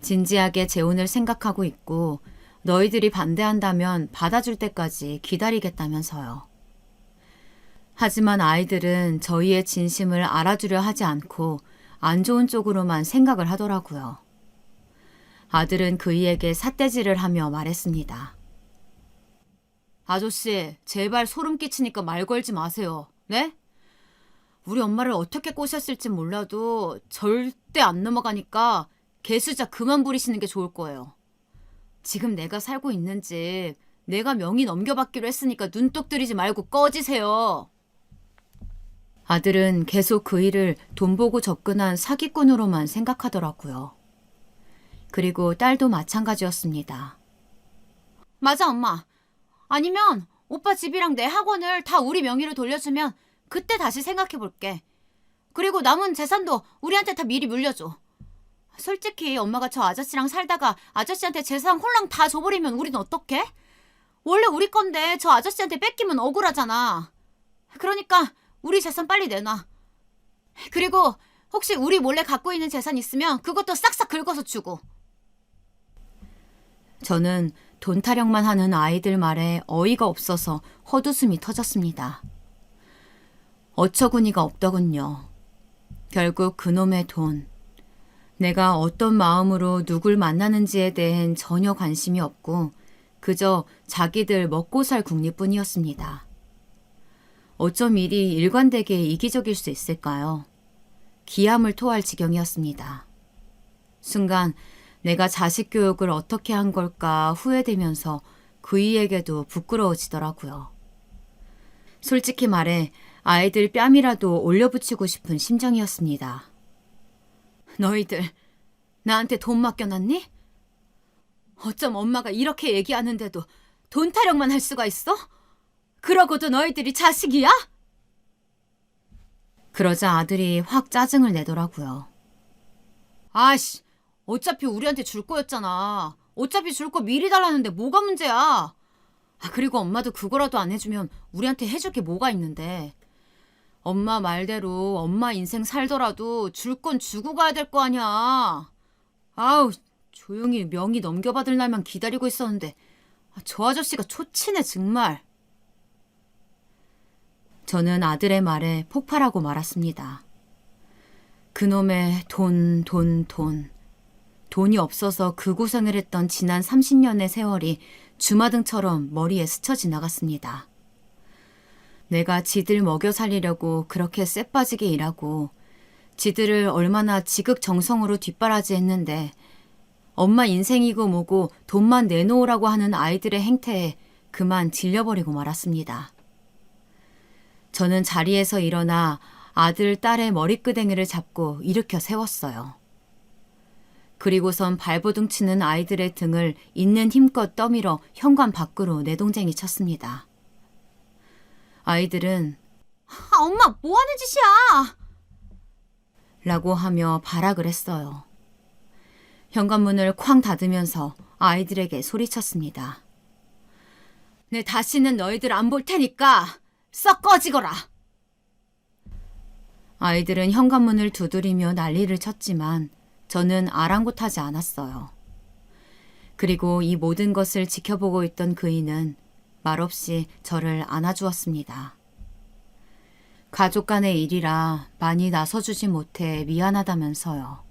Speaker 1: 진지하게 재혼을 생각하고 있고 너희들이 반대한다면 받아줄 때까지 기다리겠다면서요. 하지만 아이들은 저희의 진심을 알아주려 하지 않고 안 좋은 쪽으로만 생각을 하더라고요. 아들은 그이에게 삿대질을 하며 말했습니다. 아저씨, 제발 소름 끼치니까 말 걸지 마세요. 네? 우리 엄마를 어떻게 꼬셨을지 몰라도 절대 안 넘어가니까 개수작 그만 부리시는 게 좋을 거예요. 지금 내가 살고 있는 집 내가 명의 넘겨받기로 했으니까 눈독 들이지 말고 꺼지세요. 아들은 계속 그 일을 돈 보고 접근한 사기꾼으로만 생각하더라고요. 그리고 딸도 마찬가지였습니다. 맞아, 엄마. 아니면 오빠 집이랑 내 학원을 다 우리 명의로 돌려주면 그때 다시 생각해볼게. 그리고 남은 재산도 우리한테 다 미리 물려줘. 솔직히 엄마가 저 아저씨랑 살다가 아저씨한테 재산 홀랑 다 줘버리면 우리는 어떡해? 원래 우리 건데 저 아저씨한테 뺏기면 억울하잖아. 그러니까 우리 재산 빨리 내놔. 그리고 혹시 우리 몰래 갖고 있는 재산 있으면 그것도 싹싹 긁어서 주고. 저는 돈 타령만 하는 아이들 말에 어이가 없어서 헛웃음이 터졌습니다. 어처구니가 없더군요. 결국 그놈의 돈. 내가 어떤 마음으로 누굴 만나는지에 대한 전혀 관심이 없고 그저 자기들 먹고 살 국리뿐이었습니다. 어쩜 일이 일관되게 이기적일 수 있을까요? 기함을 토할 지경이었습니다. 순간 내가 자식 교육을 어떻게 한 걸까 후회되면서 그이에게도 부끄러워지더라고요. 솔직히 말해 아이들 뺨이라도 올려붙이고 싶은 심정이었습니다. 너희들 나한테 돈 맡겨놨니? 어쩜 엄마가 이렇게 얘기하는데도 돈 타령만 할 수가 있어? 그러고도 너희들이 자식이야? 그러자 아들이 확 짜증을 내더라고요. 아이씨, 어차피 우리한테 줄 거였잖아. 어차피 줄 거 미리 달라는데 뭐가 문제야? 아, 그리고 엄마도 그거라도 안 해주면 우리한테 해줄 게 뭐가 있는데. 엄마 말대로 엄마 인생 살더라도 줄 건 주고 가야 될 거 아니야. 아우, 조용히 명의 넘겨받을 날만 기다리고 있었는데 저 아저씨가 초치네 정말. 저는 아들의 말에 폭발하고 말았습니다. 그놈의 돈. 돈이 없어서 그 고생을 했던 지난 30년의 세월이 주마등처럼 머리에 스쳐 지나갔습니다. 내가 지들 먹여 살리려고 그렇게 쎄빠지게 일하고 지들을 얼마나 지극정성으로 뒷바라지했는데 엄마 인생이고 뭐고 돈만 내놓으라고 하는 아이들의 행태에 그만 질려버리고 말았습니다. 저는 자리에서 일어나 아들, 딸의 머리끄댕이를 잡고 일으켜 세웠어요. 그리고선 발버둥 치는 아이들의 등을 있는 힘껏 떠밀어 현관 밖으로 내동쟁이 쳤습니다. 아이들은 엄마 뭐하는 짓이야? 라고 하며 발악을 했어요. 현관문을 쾅 닫으면서 아이들에게 소리쳤습니다. 네, 다시는 너희들 안 볼 테니까 썩 꺼지거라. 아이들은 현관문을 두드리며 난리를 쳤지만 저는 아랑곳하지 않았어요. 그리고 이 모든 것을 지켜보고 있던 그이는 말없이 저를 안아주었습니다. 가족 간의 일이라 많이 나서주지 못해 미안하다면서요.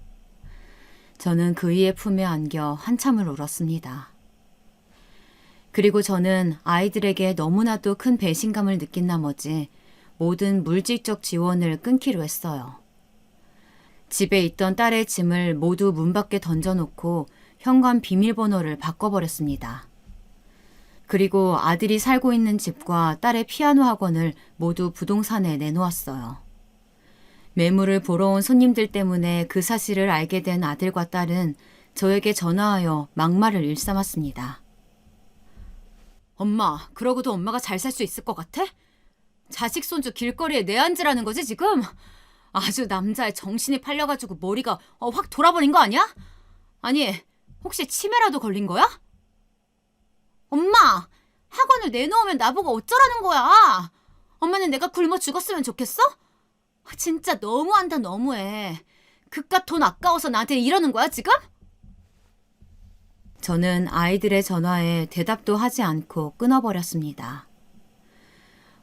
Speaker 1: 저는 그이의 품에 안겨 한참을 울었습니다. 그리고 저는 아이들에게 너무나도 큰 배신감을 느낀 나머지 모든 물질적 지원을 끊기로 했어요. 집에 있던 딸의 짐을 모두 문 밖에 던져놓고 현관 비밀번호를 바꿔버렸습니다. 그리고 아들이 살고 있는 집과 딸의 피아노 학원을 모두 부동산에 내놓았어요. 매물을 보러 온 손님들 때문에 그 사실을 알게 된 아들과 딸은 저에게 전화하여 막말을 일삼았습니다. 엄마, 그러고도 엄마가 잘 살 수 있을 것 같아? 자식 손주 길거리에 내앉으라는 거지 지금? 아주 남자의 정신이 팔려가지고 머리가 확 돌아버린 거 아니야? 아니, 혹시 치매라도 걸린 거야? 엄마! 학원을 내놓으면 나보고 어쩌라는 거야? 엄마는 내가 굶어 죽었으면 좋겠어? 진짜 너무한다 너무해. 그깟 돈 아까워서 나한테 이러는 거야 지금? 저는 아이들의 전화에 대답도 하지 않고 끊어버렸습니다.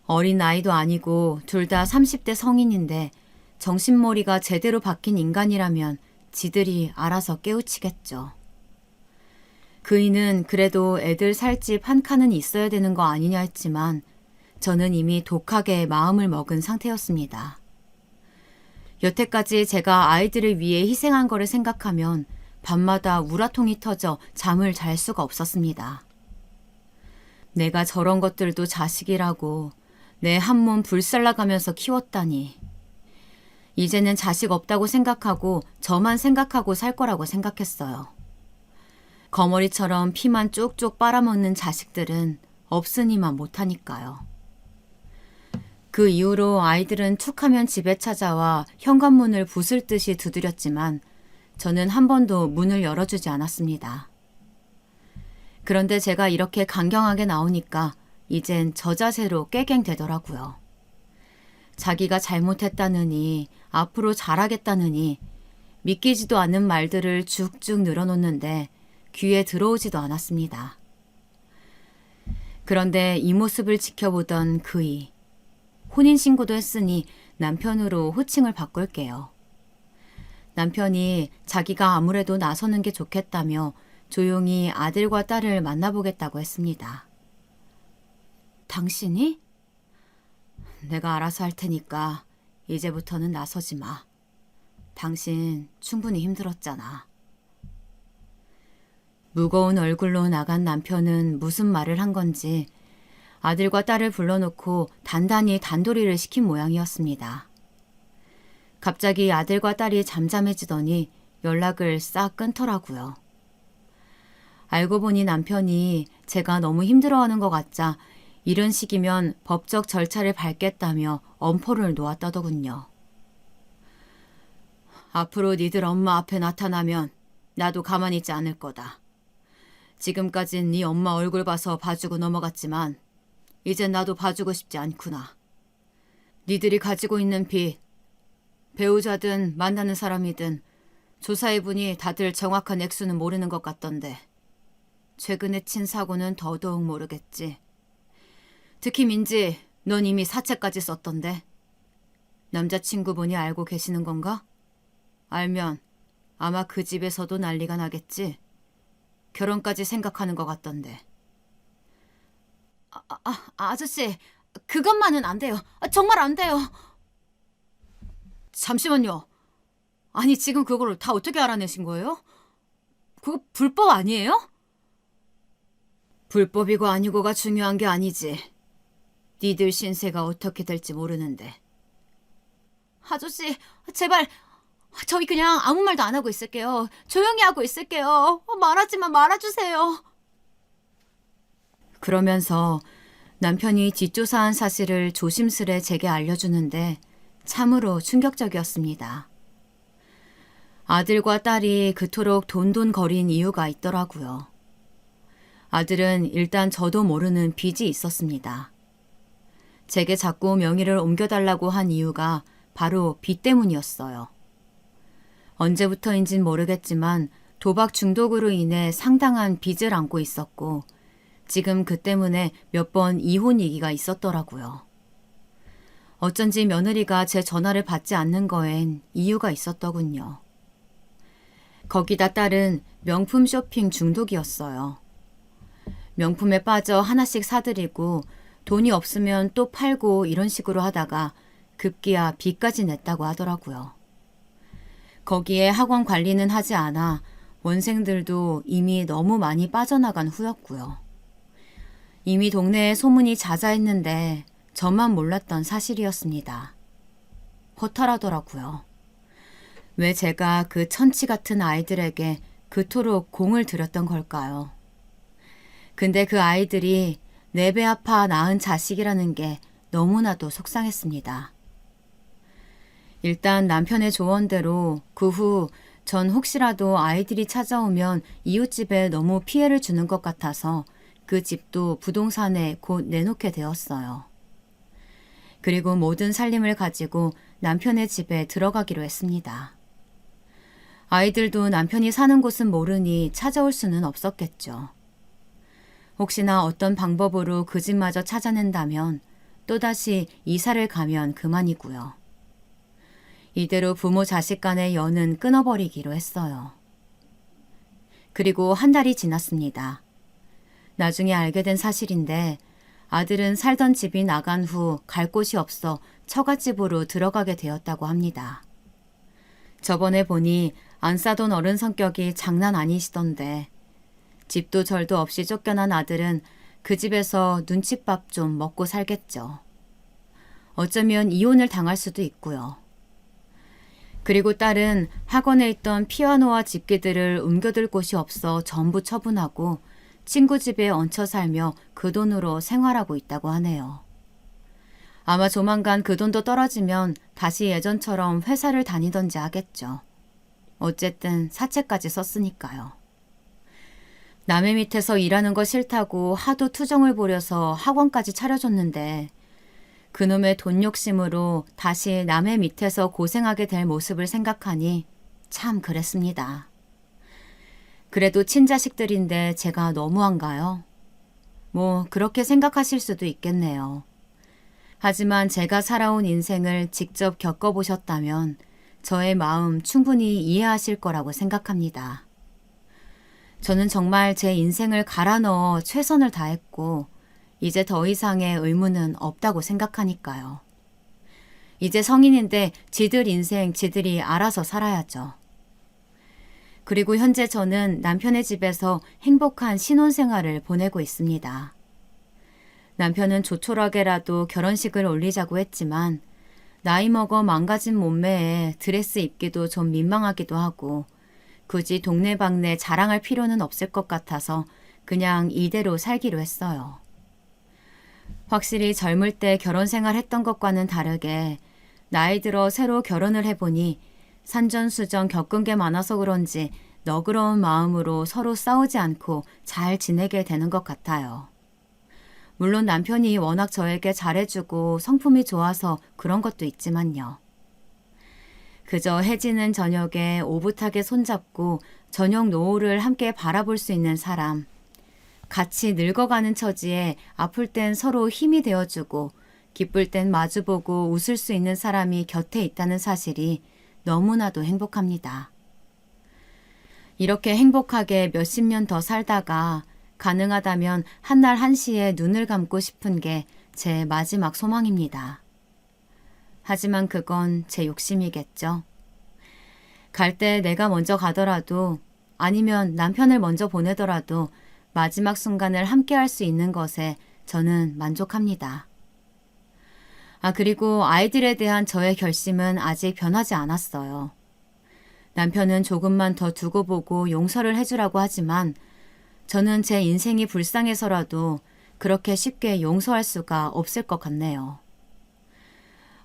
Speaker 1: 어린 아이도 아니고 둘 다 30대 성인인데 정신머리가 제대로 박힌 인간이라면 지들이 알아서 깨우치겠죠. 그이는 그래도 애들 살 집 한 칸은 있어야 되는 거 아니냐 했지만 저는 이미 독하게 마음을 먹은 상태였습니다. 여태까지 제가 아이들을 위해 희생한 거를 생각하면 밤마다 우라통이 터져 잠을 잘 수가 없었습니다. 내가 저런 것들도 자식이라고 내 한 몸 불살라가면서 키웠다니. 이제는 자식 없다고 생각하고 저만 생각하고 살 거라고 생각했어요. 거머리처럼 피만 쭉쭉 빨아먹는 자식들은 없으니만 못하니까요. 그 이후로 아이들은 툭하면 집에 찾아와 현관문을 부술 듯이 두드렸지만 저는 한 번도 문을 열어주지 않았습니다. 그런데 제가 이렇게 강경하게 나오니까 이젠 저 자세로 깨갱되더라고요. 자기가 잘못했다느니 앞으로 잘하겠다느니 믿기지도 않는 말들을 쭉쭉 늘어놓는데 귀에 들어오지도 않았습니다. 그런데 이 모습을 지켜보던 그이, 혼인신고도 했으니 남편으로 호칭을 바꿀게요. 남편이 자기가 아무래도 나서는 게 좋겠다며 조용히 아들과 딸을 만나보겠다고 했습니다. 당신이? 내가 알아서 할 테니까 이제부터는 나서지 마. 당신 충분히 힘들었잖아. 무거운 얼굴로 나간 남편은 무슨 말을 한 건지 아들과 딸을 불러놓고 단단히 단도리를 시킨 모양이었습니다. 갑자기 아들과 딸이 잠잠해지더니 연락을 싹 끊더라고요. 알고 보니 남편이 제가 너무 힘들어하는 것 같자 이런 식이면 법적 절차를 밟겠다며 엄포를 놓았다더군요. 앞으로 니들 엄마 앞에 나타나면 나도 가만히 있지 않을 거다. 지금까진 네 엄마 얼굴 봐서 봐주고 넘어갔지만 이젠 나도 봐주고 싶지 않구나. 니들이 가지고 있는 빚, 배우자든 만나는 사람이든 조사해보니 다들 정확한 액수는 모르는 것 같던데 최근에 친 사고는 더더욱 모르겠지. 특히 민지, 넌 이미 사채까지 썼던데. 남자친구분이 알고 계시는 건가? 알면 아마 그 집에서도 난리가 나겠지. 결혼까지 생각하는 것 같던데. 아저씨, 그것만은 안 돼요. 정말 안 돼요. 잠시만요. 아니 지금 그걸 다 어떻게 알아내신 거예요? 그거 불법 아니에요? 불법이고 아니고가 중요한 게 아니지. 니들 신세가 어떻게 될지 모르는데. 아저씨, 제발 저희 그냥 아무 말도 안 하고 있을게요. 조용히 하고 있을게요. 말하지만 말아주세요. 그러면서 남편이 뒷조사한 사실을 조심스레 제게 알려주는데 참으로 충격적이었습니다. 아들과 딸이 그토록 돈돈거린 이유가 있더라고요. 아들은 일단 저도 모르는 빚이 있었습니다. 제게 자꾸 명의를 옮겨달라고 한 이유가 바로 빚 때문이었어요. 언제부터인진 모르겠지만 도박 중독으로 인해 상당한 빚을 안고 있었고 지금 그 때문에 몇 번 이혼 얘기가 있었더라고요. 어쩐지 며느리가 제 전화를 받지 않는 거엔 이유가 있었더군요. 거기다 딸은 명품 쇼핑 중독이었어요. 명품에 빠져 하나씩 사들이고 돈이 없으면 또 팔고 이런 식으로 하다가 급기야 빚까지 냈다고 하더라고요. 거기에 학원 관리는 하지 않아 원생들도 이미 너무 많이 빠져나간 후였고요. 이미 동네에 소문이 자자했는데 저만 몰랐던 사실이었습니다. 허탈하더라고요. 왜 제가 그 천치 같은 아이들에게 그토록 공을 들였던 걸까요? 근데 그 아이들이 내 배 아파 낳은 자식이라는 게 너무나도 속상했습니다. 일단 남편의 조언대로 그 후 전 혹시라도 아이들이 찾아오면 이웃집에 너무 피해를 주는 것 같아서 그 집도 부동산에 곧 내놓게 되었어요. 그리고 모든 살림을 가지고 남편의 집에 들어가기로 했습니다. 아이들도 남편이 사는 곳은 모르니 찾아올 수는 없었겠죠. 혹시나 어떤 방법으로 그 집마저 찾아낸다면 또다시 이사를 가면 그만이고요. 이대로 부모 자식 간의 연은 끊어버리기로 했어요. 그리고 한 달이 지났습니다. 나중에 알게 된 사실인데 아들은 살던 집이 나간 후 갈 곳이 없어 처갓집으로 들어가게 되었다고 합니다. 저번에 보니 안 싸던 어른 성격이 장난 아니시던데 집도 절도 없이 쫓겨난 아들은 그 집에서 눈칫밥 좀 먹고 살겠죠. 어쩌면 이혼을 당할 수도 있고요. 그리고 딸은 학원에 있던 피아노와 집기들을 옮겨둘 곳이 없어 전부 처분하고 친구 집에 얹혀 살며 그 돈으로 생활하고 있다고 하네요. 아마 조만간 그 돈도 떨어지면 다시 예전처럼 회사를 다니던지 하겠죠. 어쨌든 사채까지 썼으니까요. 남의 밑에서 일하는 거 싫다고 하도 투정을 부려서 학원까지 차려줬는데 그놈의 돈 욕심으로 다시 남의 밑에서 고생하게 될 모습을 생각하니 참 그랬습니다. 그래도 친자식들인데 제가 너무한가요? 뭐 그렇게 생각하실 수도 있겠네요. 하지만 제가 살아온 인생을 직접 겪어보셨다면 저의 마음 충분히 이해하실 거라고 생각합니다. 저는 정말 제 인생을 갈아 넣어 최선을 다했고 이제 더 이상의 의무는 없다고 생각하니까요. 이제 성인인데 지들 인생 지들이 알아서 살아야죠. 그리고 현재 저는 남편의 집에서 행복한 신혼생활을 보내고 있습니다. 남편은 조촐하게라도 결혼식을 올리자고 했지만 나이 먹어 망가진 몸매에 드레스 입기도 좀 민망하기도 하고 굳이 동네방네 자랑할 필요는 없을 것 같아서 그냥 이대로 살기로 했어요. 확실히 젊을 때 결혼 생활 했던 것과는 다르게 나이 들어 새로 결혼을 해보니 산전수전 겪은 게 많아서 그런지 너그러운 마음으로 서로 싸우지 않고 잘 지내게 되는 것 같아요. 물론 남편이 워낙 저에게 잘해주고 성품이 좋아서 그런 것도 있지만요. 그저 해지는 저녁에 오붓하게 손잡고 저녁 노을을 함께 바라볼 수 있는 사람, 같이 늙어가는 처지에 아플 땐 서로 힘이 되어주고 기쁠 땐 마주보고 웃을 수 있는 사람이 곁에 있다는 사실이 너무나도 행복합니다. 이렇게 행복하게 몇십 년 더 살다가 가능하다면 한날 한시에 눈을 감고 싶은 게 제 마지막 소망입니다. 하지만 그건 제 욕심이겠죠. 갈 때 내가 먼저 가더라도 아니면 남편을 먼저 보내더라도 마지막 순간을 함께 할 수 있는 것에 저는 만족합니다. 그리고 아이들에 대한 저의 결심은 아직 변하지 않았어요. 남편은 조금만 더 두고 보고 용서를 해주라고 하지만 저는 제 인생이 불쌍해서라도 그렇게 쉽게 용서할 수가 없을 것 같네요.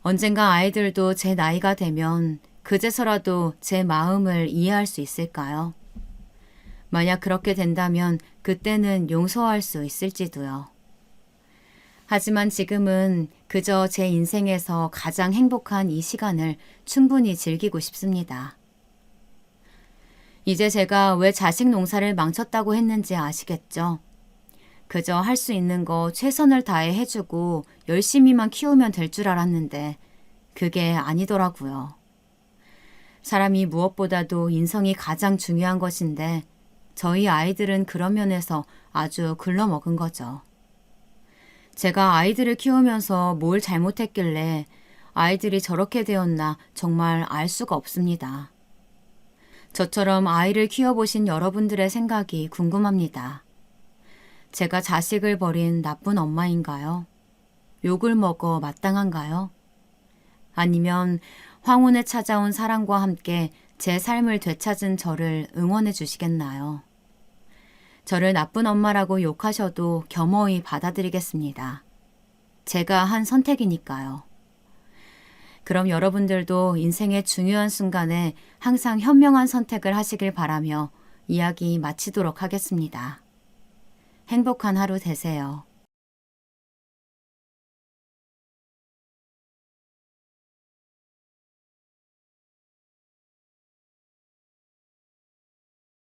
Speaker 1: 언젠가 아이들도 제 나이가 되면 그제서라도 제 마음을 이해할 수 있을까요? 만약 그렇게 된다면 그때는 용서할 수 있을지도요. 하지만 지금은 그저 제 인생에서 가장 행복한 이 시간을 충분히 즐기고 싶습니다. 이제 제가 왜 자식 농사를 망쳤다고 했는지 아시겠죠? 그저 할 수 있는 거 최선을 다해 해주고 열심히만 키우면 될 줄 알았는데 그게 아니더라고요. 사람이 무엇보다도 인성이 가장 중요한 것인데 저희 아이들은 그런 면에서 아주 글러먹은 거죠. 제가 아이들을 키우면서 뭘 잘못했길래 아이들이 저렇게 되었나 정말 알 수가 없습니다. 저처럼 아이를 키워보신 여러분들의 생각이 궁금합니다. 제가 자식을 버린 나쁜 엄마인가요? 욕을 먹어 마땅한가요? 아니면 황혼에 찾아온 사랑과 함께 제 삶을 되찾은 저를 응원해 주시겠나요? 저를 나쁜 엄마라고 욕하셔도 겸허히 받아들이겠습니다. 제가 한 선택이니까요. 그럼 여러분들도 인생의 중요한 순간에 항상 현명한 선택을 하시길 바라며 이야기 마치도록 하겠습니다. 행복한 하루 되세요.